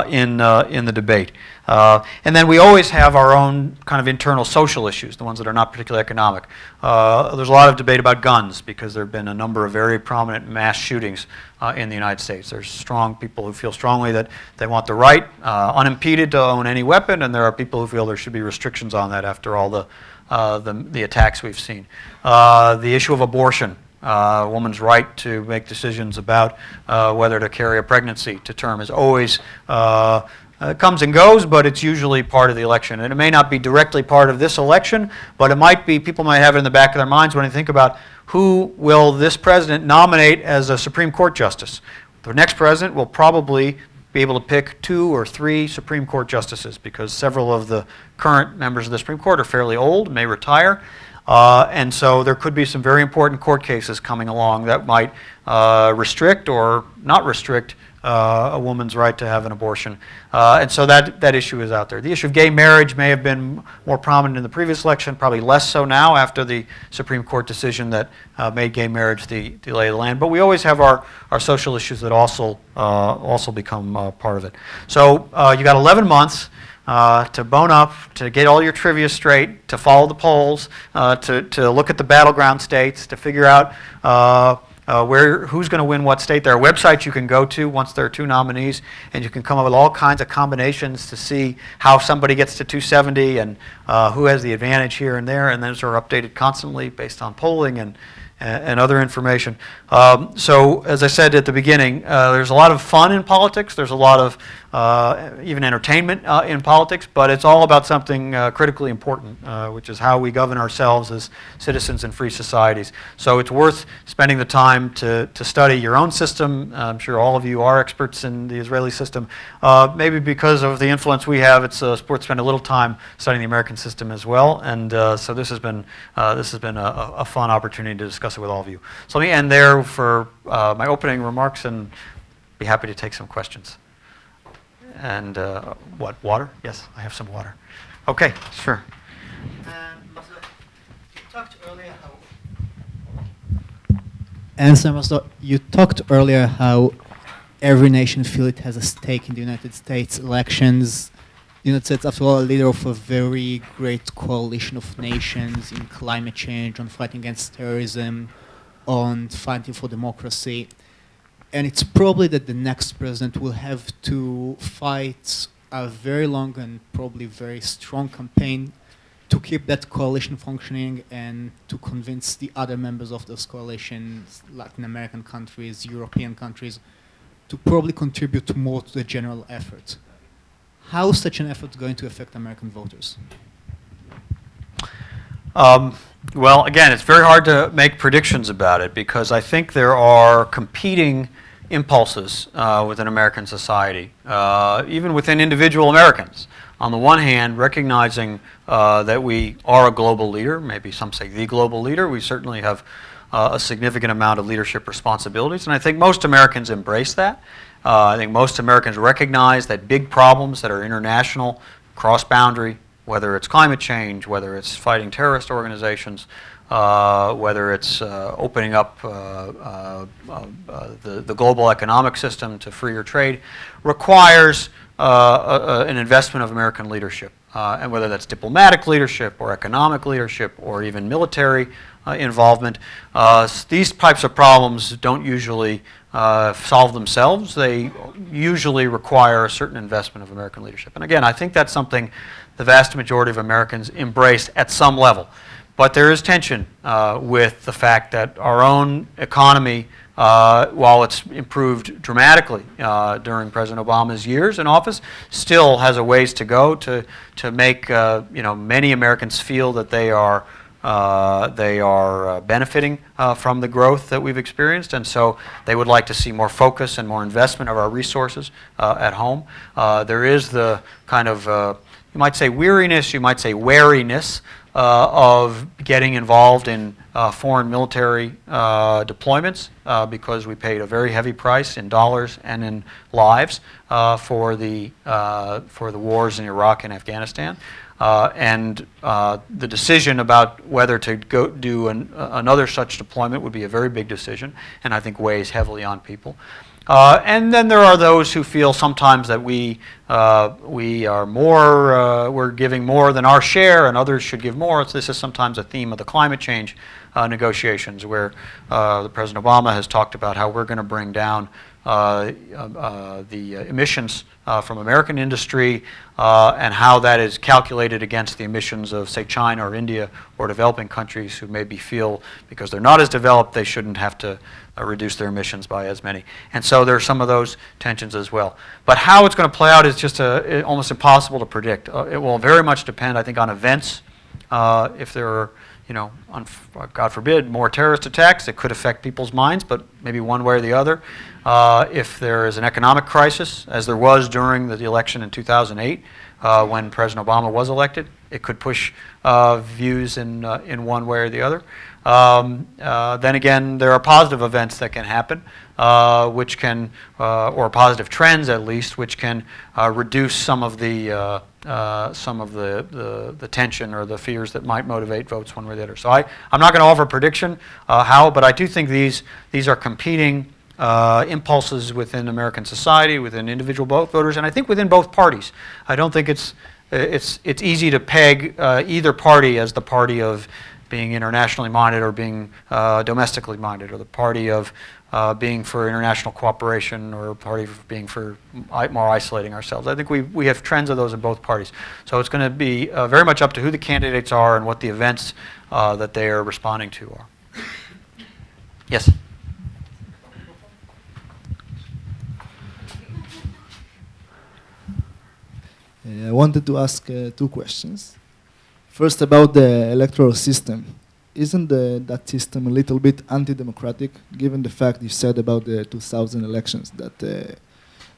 in the debate. And then we always have our own kind of internal social issues, the ones that are not particularly economic. There's a lot of debate about guns because there have been a number of very prominent mass shootings in the United States. There's strong people who feel strongly that they want the right, unimpeded, to own any weapon, and there are people who feel there should be restrictions on that after all the attacks we've seen. The issue of abortion. A woman's right to make decisions about whether to carry a pregnancy to term is always comes and goes, but it's usually part of the election. And it may not be directly part of this election, but it might be, people might have it in the back of their minds when they think about who will this president nominate as a Supreme Court justice. The next president will probably be able to pick 2 or 3 Supreme Court justices because several of the current members of the Supreme Court are fairly old, may retire. And so there could be some very important court cases coming along that might restrict or not restrict a woman's right to have an abortion. And so that issue is out there. The issue of gay marriage may have been more prominent in the previous election, probably less so now after the Supreme Court decision that made gay marriage the lay of the land. But we always have our social issues that also become part of it. So you got 11 months. To bone up, to get all your trivia straight, to follow the polls, to look at the battleground states, to figure out who's going to win what state. There are websites you can go to once there are 2 nominees, and you can come up with all kinds of combinations to see how somebody gets to 270 and who has the advantage here and there, and those are updated constantly based on polling and other information. So as I said at the beginning, there's a lot of fun in politics. There's a lot of even entertainment in politics, but it's all about something critically important, which is how we govern ourselves as citizens in free societies. So it's worth spending the time to study your own system. I'm sure all of you are experts in the Israeli system. Maybe because of the influence we have, it's worth spending a little time studying the American system as well. And so this has been a fun opportunity to discuss it with all of you. So let me end there for my opening remarks and be happy to take some questions. And what, water? Yes, I have some water. Okay, sure. You talked earlier how every nation feels it has a stake in the United States elections. The United States, after all, a leader of a very great coalition of nations in climate change, on fighting against terrorism, on fighting for democracy. And it's probably that the next president will have to fight a very long and probably very strong campaign to keep that coalition functioning and to convince the other members of those coalitions, Latin American countries, European countries, to probably contribute more to the general effort. How is such an effort going to affect American voters? Well, again, it's very hard to make predictions about it because I think there are competing impulses within American society, even within individual Americans. On the one hand, recognizing that we are a global leader, maybe some say the global leader, we certainly have a significant amount of leadership responsibilities, and I think most Americans embrace that. I think most Americans recognize that big problems that are international, cross-boundary, whether it's climate change, whether it's fighting terrorist organizations, whether it's opening up the global economic system to freer trade, requires an investment of American leadership. And whether that's diplomatic leadership or economic leadership or even military involvement, these types of problems don't usually solve themselves. They usually require a certain investment of American leadership. And again, I think that's something the vast majority of Americans embrace at some level. But there is tension with the fact that our own economy, while it's improved dramatically during President Obama's years in office, still has a ways to go to make many Americans feel that they are benefiting from the growth that we've experienced, and so they would like to see more focus and more investment of our resources at home. There is the kind of, you might say weariness, you might say wariness of getting involved in foreign military deployments because we paid a very heavy price in dollars and in lives for the wars in Iraq and Afghanistan. And the decision about whether to go do another such deployment would be a very big decision, and I think weighs heavily on people. And then there are those who feel sometimes that we are more, we're giving more than our share, and others should give more. This is sometimes a theme of the climate change negotiations, where the President Obama has talked about how we're going to bring down the emissions from American industry and how that is calculated against the emissions of, say, China or India or developing countries who maybe feel because they're not as developed they shouldn't have to reduce their emissions by as many. And so there are some of those tensions as well. But how it's going to play out is just almost impossible to predict. It will very much depend, I think, on events. If there are, God forbid, more terrorist attacks, it could affect people's minds, but maybe one way or the other. If there is an economic crisis, as there was during the election in 2008, when President Obama was elected, it could push views in one way or the other. Then again, there are positive events that can happen, which can, or positive trends at least, which can reduce some of the tension or the fears that might motivate votes one way or the other. So I'm not going to offer a prediction how, but I do think these are competing impulses within American society, within individual voters, and I think within both parties. I don't think it's easy to peg either party as the party of being internationally minded or being domestically minded, or the party of being for international cooperation, or a party of being for more isolating ourselves. I think we have trends of those in both parties. So it's going to be very much up to who the candidates are and what the events that they are responding to are. Yes? I wanted to ask two questions. First, about the electoral system. Isn't that system a little bit anti-democratic, given the fact you said about the 2000 elections, that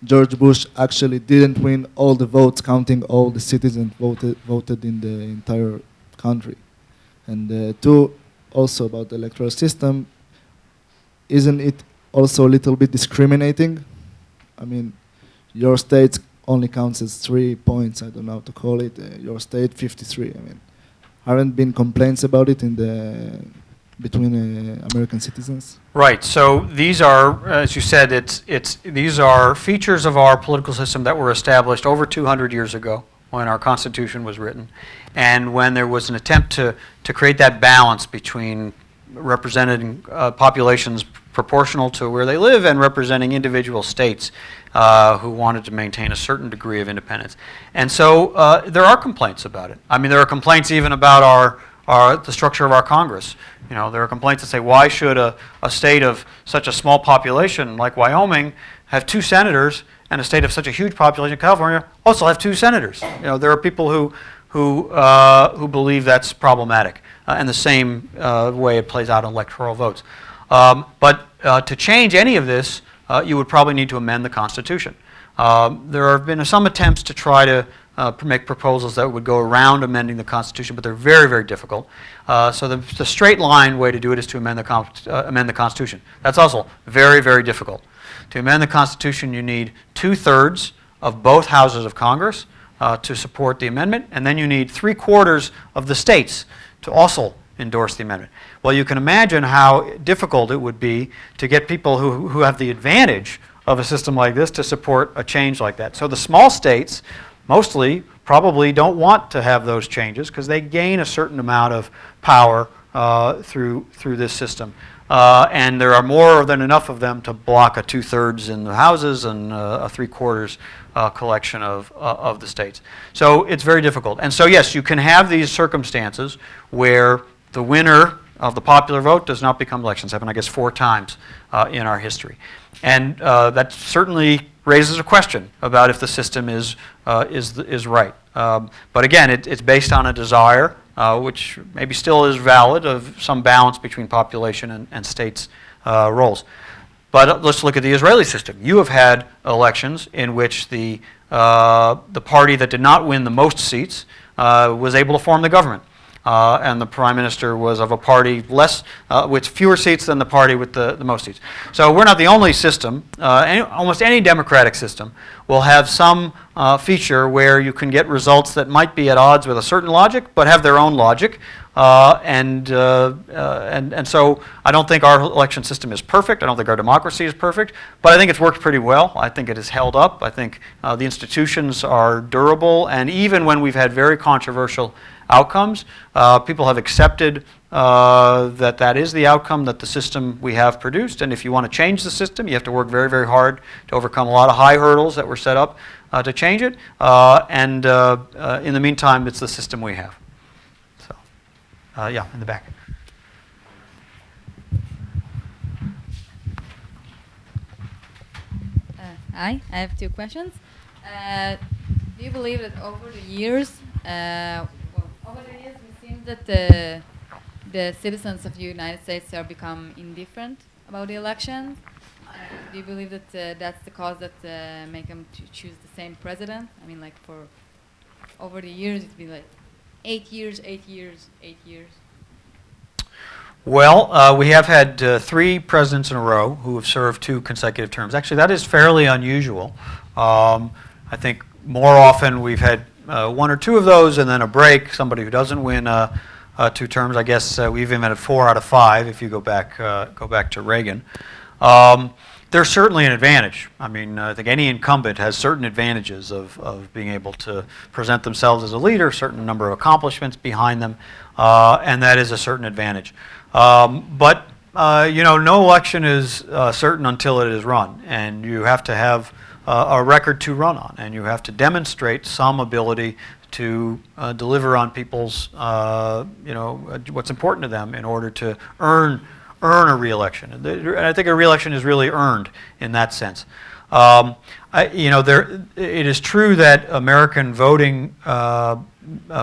George Bush actually didn't win all the votes, counting all the citizens voted in the entire country? And two, also about the electoral system, isn't it also a little bit discriminating? I mean, your states only counts as 3 points. I don't know how to call it. Your state 53. I mean, haven't been complaints about it in the between American citizens? Right. So these are, as you said, these are features of our political system that were established over 200 years ago when our Constitution was written, and when there was an attempt to create that balance between representing populations proportional to where they live and representing individual states who wanted to maintain a certain degree of independence. And so there are complaints about it. I mean, there are complaints even about the structure of our Congress. You know, there are complaints that say, why should a state of such a small population like Wyoming have 2 senators, and a state of such a huge population, California, also have 2 senators? You know, there are people who believe that's problematic, and the same way it plays out in electoral votes. But to change any of this, you would probably need to amend the Constitution. There have been some attempts to try to make proposals that would go around amending the Constitution, but they're very, very difficult. So the straight line way to do it is to amend the Constitution. That's also very, very difficult. To amend the Constitution, you need 2/3 of both houses of Congress to support the amendment, and then you need 3/4 of the states to also endorse the amendment. Well, you can imagine how difficult it would be to get people who have the advantage of a system like this to support a change like that. So the small states mostly probably don't want to have those changes because they gain a certain amount of power through this system. And there are more than enough of them to block a 2/3 in the houses and a 3/4 collection of the states. So it's very difficult. And so yes, you can have these circumstances where the winner of the popular vote does not become elections. Happened, I guess, 4 times in our history. And that certainly raises a question about if the system is right. But again, it's based on a desire, which maybe still is valid, of some balance between population and states' roles. But let's look at the Israeli system. You have had elections in which the party that did not win the most seats was able to form the government. And the prime minister was of a party with fewer seats than the party with the most seats. So we're not the only system. Almost any democratic system will have some feature where you can get results that might be at odds with a certain logic, but have their own logic. And so I don't think our election system is perfect. I don't think our democracy is perfect, but I think it's worked pretty well. I think it has held up. I think the institutions are durable, and even when we've had very controversial outcomes, people have accepted that is the outcome that the system we have produced. And if you want to change the system, you have to work very, very hard to overcome a lot of high hurdles that were set up to change it. And in the meantime, it's the system we have. So, yeah, in the back. Hi, I have 2 questions. Do you believe that over the years, it seems that the citizens of the United States have become indifferent about the elections? Do you believe that that's the cause that make them choose the same president? I mean, like for over the years, it's been like 8 years, 8 years, 8 years. Well, we have had 3 presidents in a row who have served 2 consecutive terms. Actually, that is fairly unusual. I think more often we've had 1 or 2 of those and then a break, somebody who doesn't win 2 terms. I guess we've even had 4 out of 5 if you go back to Reagan. There's certainly an advantage. I mean, I think any incumbent has certain advantages of being able to present themselves as a leader, a certain number of accomplishments behind them, and that is a certain advantage. But no election is certain until it is run, and you have to have a record to run on, and you have to demonstrate some ability to deliver on people's, what's important to them in order to earn a re-election. And I think a re-election is really earned in that sense. It is true that American voting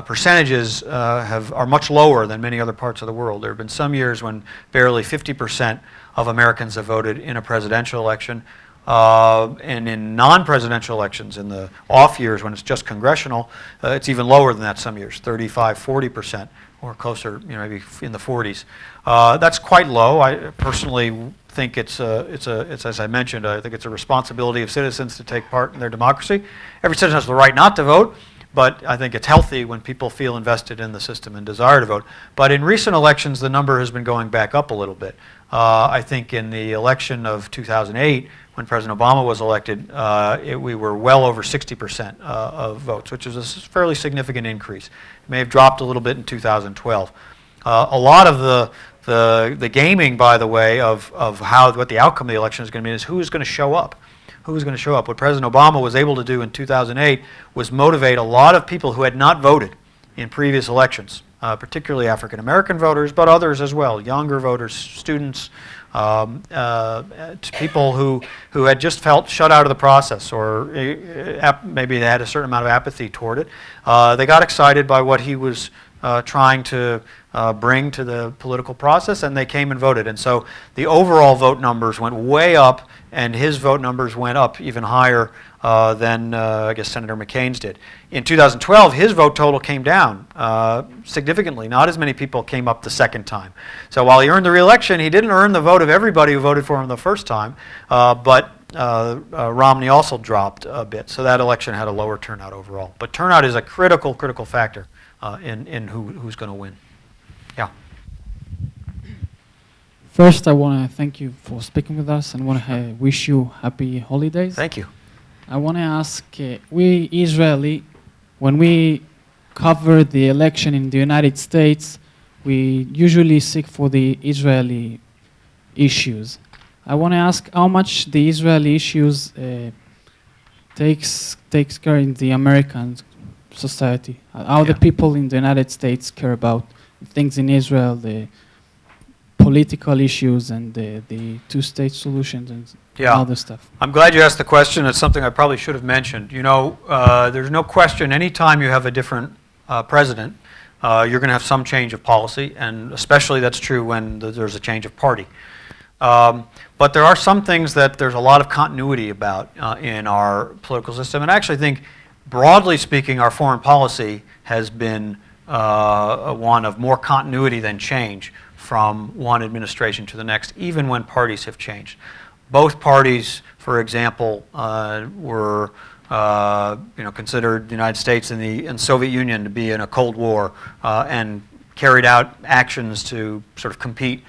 percentages are much lower than many other parts of the world. There have been some years when barely 50% of Americans have voted in a presidential election. And in non-presidential elections, in the off years when it's just congressional, it's even lower than that some years, 35, 40% or closer, maybe in the 40s. That's quite low. I personally think it's as I mentioned, I think it's a responsibility of citizens to take part in their democracy. Every citizen has the right not to vote, but I think it's healthy when people feel invested in the system and desire to vote. But in recent elections, the number has been going back up a little bit. I think in the election of 2008, when President Obama was elected, we were well over 60% of votes, which is a fairly significant increase. It may have dropped a little bit in 2012. A lot of the gaming, by the way, of what the outcome of the election is going to be is who is going to show up. Who is going to show up? What President Obama was able to do in 2008 was motivate a lot of people who had not voted in previous elections, particularly African American voters, but others as well, younger voters, students, people who had just felt shut out of the process, or maybe they had a certain amount of apathy toward it. They got excited by what he was trying to bring to the political process, and they came and voted. And so the overall vote numbers went way up, and his vote numbers went up even higher than, I guess, Senator McCain's did. In 2012, his vote total came down significantly. Not as many people came up the second time. So while he earned the re-election, he didn't earn the vote of everybody who voted for him the first time, but Romney also dropped a bit. So that election had a lower turnout overall. But turnout is a critical factor in who's going to win. Yeah. First, I want to thank you for speaking with us and want to wish you happy holidays. Thank you. I want to ask, we Israeli, when we cover the election in the United States, we usually seek for the Israeli issues. I want to ask how much the Israeli issues takes care in the American society. How the people in the United States care about things in Israel, the political issues and the two-state solutions and other stuff. I'm glad you asked the question. It's something I probably should have mentioned. There's no question anytime you have a different president, you're going to have some change of policy, and especially that's true when there's a change of party. But there are some things that there's a lot of continuity about in our political system, and I actually think, broadly speaking, our foreign policy has been one of more continuity than change from one administration to the next, even when parties have changed. Both parties, for example, were considered the United States and the Soviet Union to be in a Cold War and carried out actions to sort of compete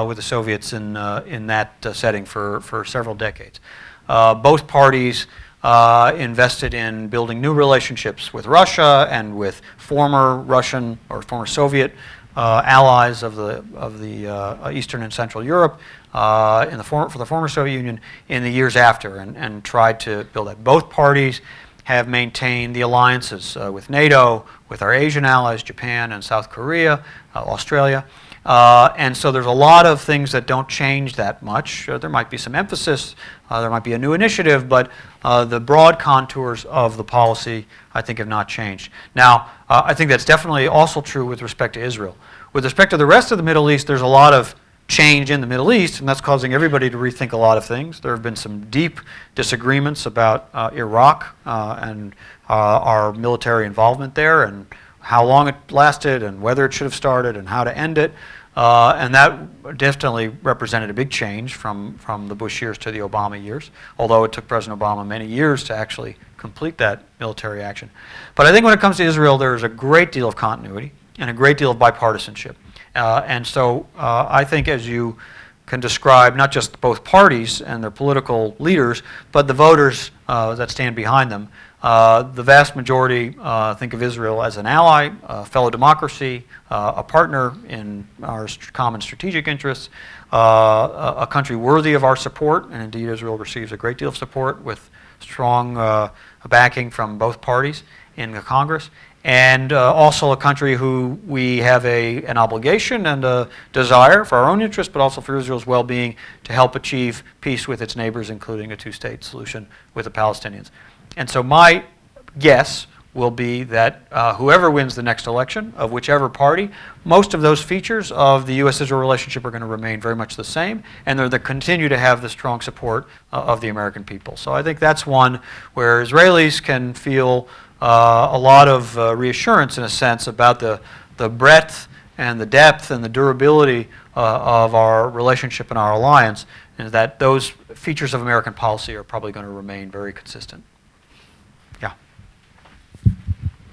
with the Soviets in that setting for several decades. Both parties invested in building new relationships with Russia and with former Russian or former Soviet allies of the Eastern and Central Europe for the former Soviet Union in the years after, and tried to build that. Both parties have maintained the alliances with NATO, with our Asian allies, Japan and South Korea, Australia. And so there's a lot of things that don't change that much. There might be some emphasis, there might be a new initiative, but the broad contours of the policy, I think, have not changed. Now, I think that's definitely also true with respect to Israel. With respect to the rest of the Middle East, there's a lot of change in the Middle East, and that's causing everybody to rethink a lot of things. There have been some deep disagreements about Iraq and our military involvement there, and how long it lasted, and whether it should have started, and how to end it. And that definitely represented a big change from the Bush years to the Obama years, although it took President Obama many years to actually complete that military action. But I think when it comes to Israel, there is a great deal of continuity and a great deal of bipartisanship. And so I think, as you can describe, not just both parties and their political leaders, but the voters that stand behind them, the vast majority think of Israel as an ally, a fellow democracy, a partner in our common strategic interests, a country worthy of our support, and indeed Israel receives a great deal of support with strong backing from both parties in the Congress, and also a country who we have an obligation and a desire for our own interest, but also for Israel's well-being, to help achieve peace with its neighbors, including a two-state solution with the Palestinians. And so my guess will be that whoever wins the next election, of whichever party, most of those features of the U.S.-Israel relationship are going to remain very much the same, and they're going to continue to have the strong support of the American people. So I think that's one where Israelis can feel a lot of reassurance, in a sense, about the the breadth and the depth and the durability of our relationship and our alliance is that those features of American policy are probably going to remain very consistent. Yeah.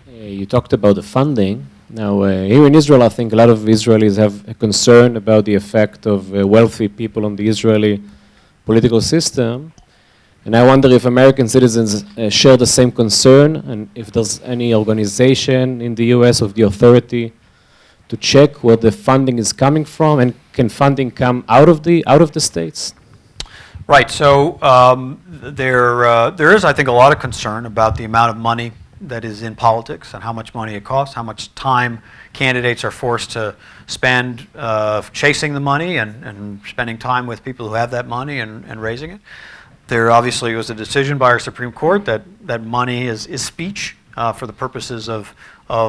You talked about the funding. Now, here in Israel, I think a lot of Israelis have a concern about the effect of wealthy people on the Israeli political system. And I wonder if American citizens share the same concern, and if there's any organization in the US of the authority to check where the funding is coming from, and can funding come out of the states? Right. So there is, I think, a lot of concern about the amount of money that is in politics and how much money it costs, how much time candidates are forced to spend chasing the money and spending time with people who have that money and raising it. There obviously was a decision by our Supreme Court that money is speech for the purposes of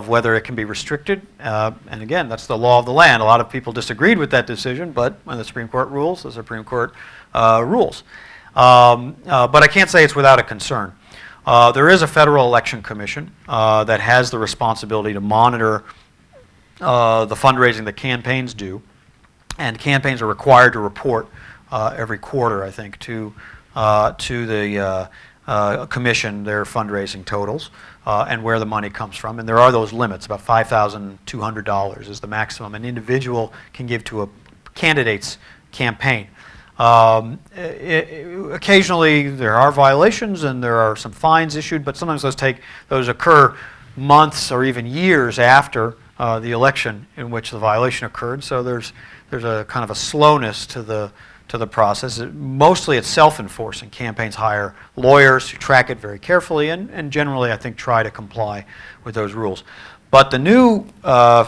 whether it can be restricted. And again, that's the law of the land. A lot of people disagreed with that decision, but when the Supreme Court rules, the Supreme Court rules. But I can't say it's without a concern. There is a Federal Election Commission that has the responsibility to monitor the fundraising that campaigns do. And campaigns are required to report every quarter, I think, to the commission their fundraising totals and where the money comes from. And there are those limits. About $5,200 is the maximum an individual can give to a candidate's campaign. Occasionally there are violations and there are some fines issued, but sometimes those occur months or even years after the election in which the violation occurred. So there's a kind of a slowness to the process. Mostly it's self-enforcing. Campaigns hire lawyers who track it very carefully and generally, I think, try to comply with those rules. But the new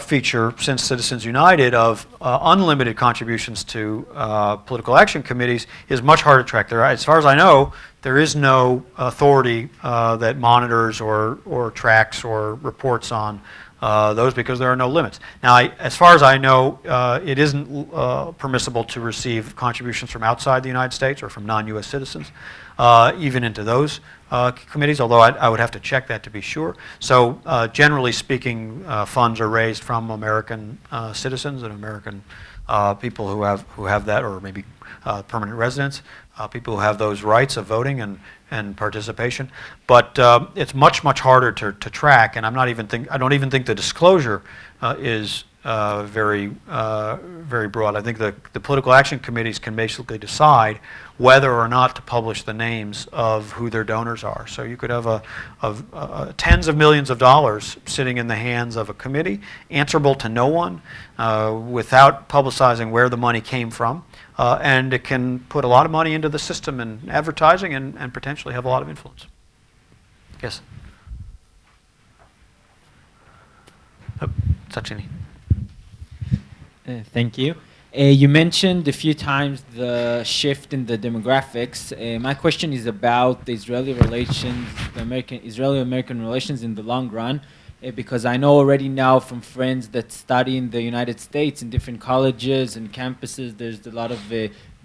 feature since Citizens United of unlimited contributions to political action committees is much harder to track. As far as I know, there is no authority that monitors or tracks or reports on those because there are no limits. Now, as far as I know, it isn't permissible to receive contributions from outside the United States or from non-U.S. citizens, even into those committees, although I would have to check that to be sure. So generally speaking, funds are raised from American citizens and American people who have that, or maybe permanent residents, people who have those rights of voting and participation. But it's much harder to track, and I don't even think the disclosure is very broad. I think the political action committees can basically decide whether or not to publish the names of who their donors are. So you could have tens of millions of dollars sitting in the hands of a committee, answerable to no one, without publicizing where the money came from. And it can put a lot of money into the system and advertising and potentially have a lot of influence. Yes? Sachini. Thank you. You mentioned a few times the shift in the demographics. My question is about the Israeli relations, the Israeli-American relations in the long run, because I know already now from friends that study in the United States in different colleges and campuses, there's a lot of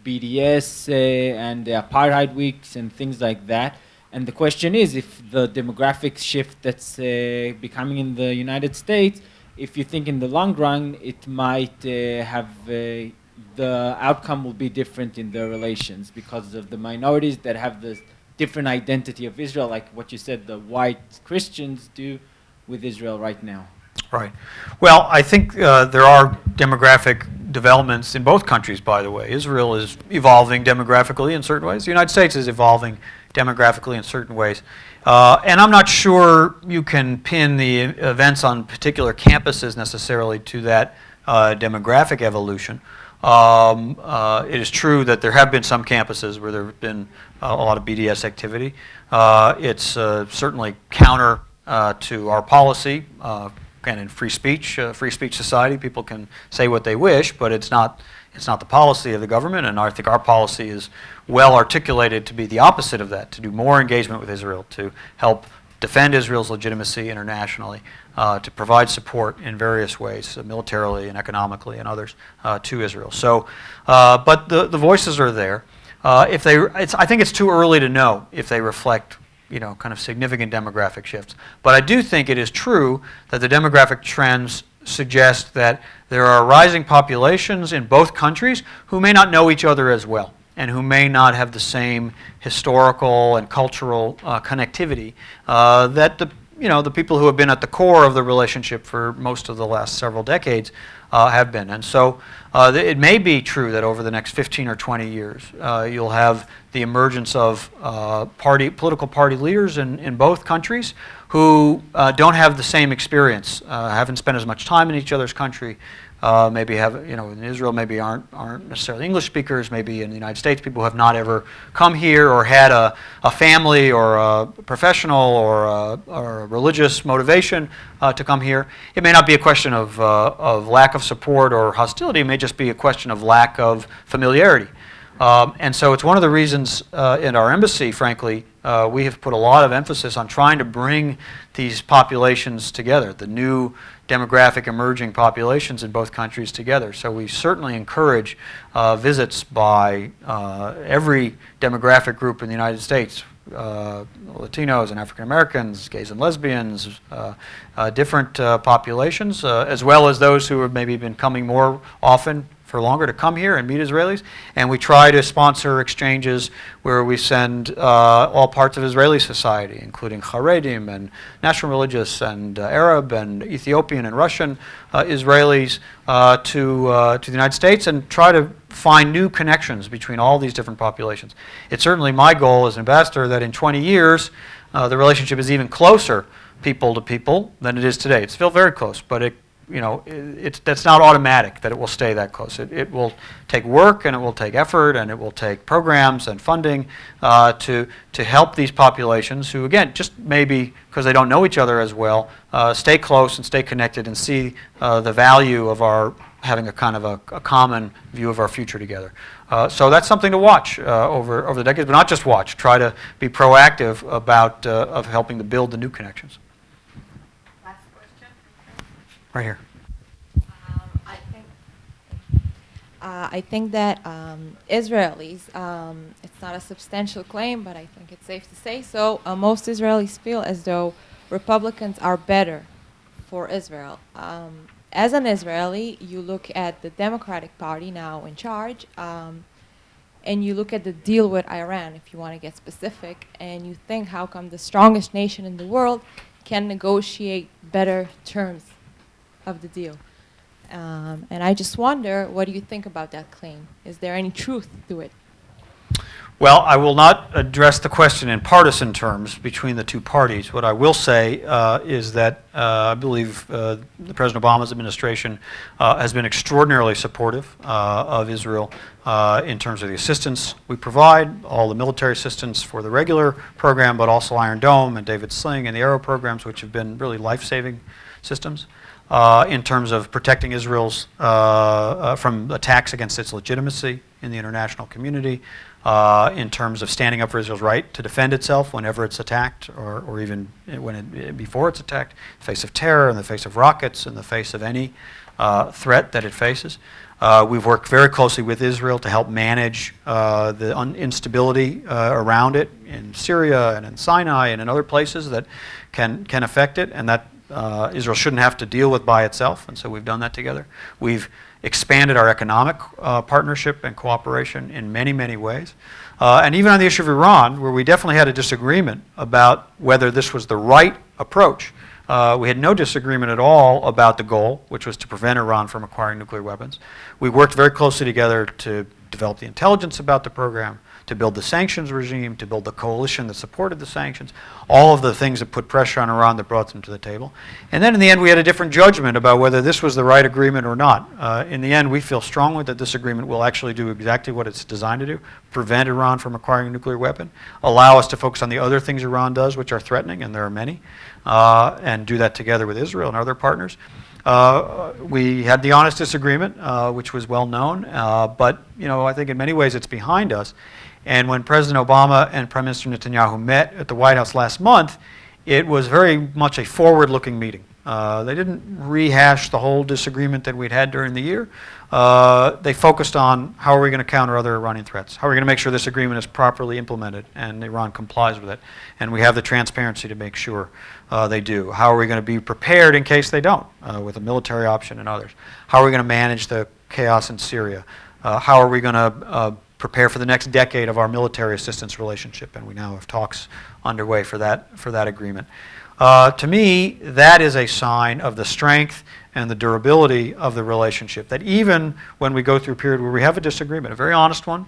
BDS and apartheid weeks and things like that. And the question is, if the demographic shift that's becoming in the United States, if you think in the long run, it might have the outcome will be different in their relations because of the minorities that have this different identity of Israel, like what you said, the white Christians do with Israel right now. Right. Well, I think there are demographic developments in both countries, by the way. Israel is evolving demographically in certain ways. The United States is evolving demographically in certain ways. And I'm not sure you can pin the events on particular campuses necessarily to that demographic evolution. It is true that there have been some campuses where there have been a lot of BDS activity. It's certainly counter to our policy. Again, in free speech society, people can say what they wish, but it's not the policy of the government, and I think our policy is well articulated to be the opposite of that, to do more engagement with Israel, to help defend Israel's legitimacy internationally, to provide support in various ways, militarily and economically and others, to Israel. So, but the voices are there. I think it's too early to know if they reflect kind of significant demographic shifts. But I do think it is true that the demographic trends suggest that there are rising populations in both countries who may not know each other as well and who may not have the same historical and cultural connectivity that the people who have been at the core of the relationship for most of the last several decades have been. And so it may be true that over the next 15 or 20 years you'll have the emergence of political party leaders in both countries who don't have the same experience, haven't spent as much time in each other's country, maybe have, in Israel maybe aren't necessarily English speakers, maybe in the United States people who have not ever come here or had a family or a professional or a religious motivation to come here. It may not be a question of lack of support or hostility, it may just be a question of lack of familiarity. And so it's one of the reasons in our embassy, frankly, we have put a lot of emphasis on trying to bring these populations together, the new demographic emerging populations in both countries together. So we certainly encourage visits by every demographic group in the United States, Latinos and African Americans, gays and lesbians, different populations, as well as those who have maybe been coming more often for longer to come here and meet Israelis. And we try to sponsor exchanges where we send all parts of Israeli society, including Haredim and national religious and Arab and Ethiopian and Russian Israelis to the United States and try to find new connections between all these different populations. It's certainly my goal as ambassador that in 20 years the relationship is even closer people to people than it is today. It's still very close, but that's not automatic that it will stay that close. It will take work and it will take effort and it will take programs and funding to help these populations who, again, just maybe because they don't know each other as well, stay close and stay connected and see the value of our having a kind of a common view of our future together. So that's something to watch over the decades, but not just watch. Try to be proactive about of helping to build the new connections. Right here. I think that Israelis, it's not a substantial claim, but I think it's safe to say so. Most Israelis feel as though Republicans are better for Israel. As an Israeli, you look at the Democratic Party now in charge, and you look at the deal with Iran, if you want to get specific, and you think, how come the strongest nation in the world can negotiate better terms of the deal? And I just wonder, what do you think about that claim? Is there any truth to it? Well, I will not address the question in partisan terms between the two parties. What I will say is that I believe President Obama's administration has been extraordinarily supportive of Israel in terms of the assistance we provide, all the military assistance for the regular program, but also Iron Dome and David Sling and the Arrow programs, which have been really life-saving systems. In terms of protecting Israel's from attacks against its legitimacy in the international community, in terms of standing up for Israel's right to defend itself whenever it's attacked, or even before it's attacked, in the face of terror, in the face of rockets, in the face of any threat that it faces. We've worked very closely with Israel to help manage the instability around it in Syria and in Sinai and in other places that can affect it, and that Israel shouldn't have to deal with by itself, and so we've done that together. We've expanded our economic partnership and cooperation in many, many ways. And even on the issue of Iran, where we definitely had a disagreement about whether this was the right approach, we had no disagreement at all about the goal, which was to prevent Iran from acquiring nuclear weapons. We worked very closely together to develop the intelligence about the program, to build the sanctions regime, to build the coalition that supported the sanctions, all of the things that put pressure on Iran that brought them to the table. And then in the end, we had a different judgment about whether this was the right agreement or not. In the end, we feel strongly that this agreement will actually do exactly what it's designed to do, prevent Iran from acquiring a nuclear weapon, allow us to focus on the other things Iran does, which are threatening, and there are many, and do that together with Israel and other partners. We had the honest disagreement, which was well known, but I think in many ways it's behind us. And when President Obama and Prime Minister Netanyahu met at the White House last month, it was very much a forward-looking meeting. They didn't rehash the whole disagreement that we'd had during the year. They focused on how are we going to counter other Iranian threats? How are we going to make sure this agreement is properly implemented and Iran complies with it? And we have the transparency to make sure they do. How are we going to be prepared in case they don't, with a military option and others? How are we going to manage the chaos in Syria? How are we going to prepare for the next decade of our military assistance relationship? And we now have talks underway for that agreement. To me, that is a sign of the strength and the durability of the relationship, that even when we go through a period where we have a disagreement, a very honest one,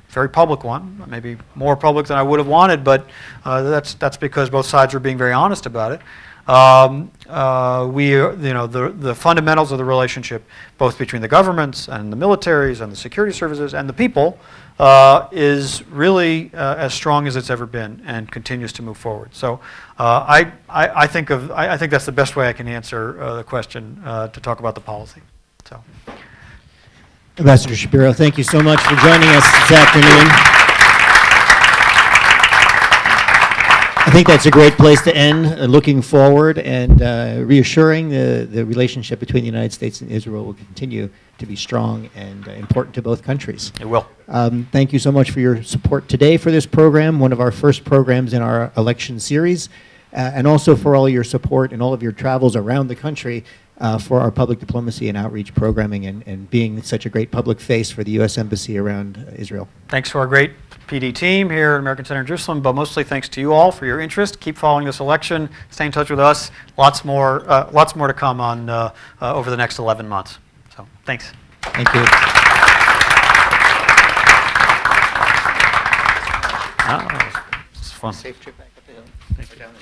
very public one, maybe more public than I would have wanted, but that's because both sides are being very honest about it. The fundamentals of the relationship, both between the governments and the militaries and the security services and the people, is really as strong as it's ever been and continues to move forward. So I think that's the best way I can answer the question to talk about the policy. So, Ambassador Shapiro, thank you so much for joining us this afternoon. I think that's a great place to end, looking forward and reassuring the relationship between the United States and Israel will continue to be strong and important to both countries. it will. Thank you so much for your support today for this program, one of our first programs in our election series, and also for all your support and all of your travels around the country for our public diplomacy and outreach programming and being such a great public face for the U.S. Embassy around Israel. Thanks to our great PD team here at American Center in Jerusalem, but mostly thanks to you all for your interest. Keep following this election. Stay in touch with us. Lots more to come on over the next 11 months. So thanks. Thank you. It's fun. Safe trip back up the hill. Thank you. Down there.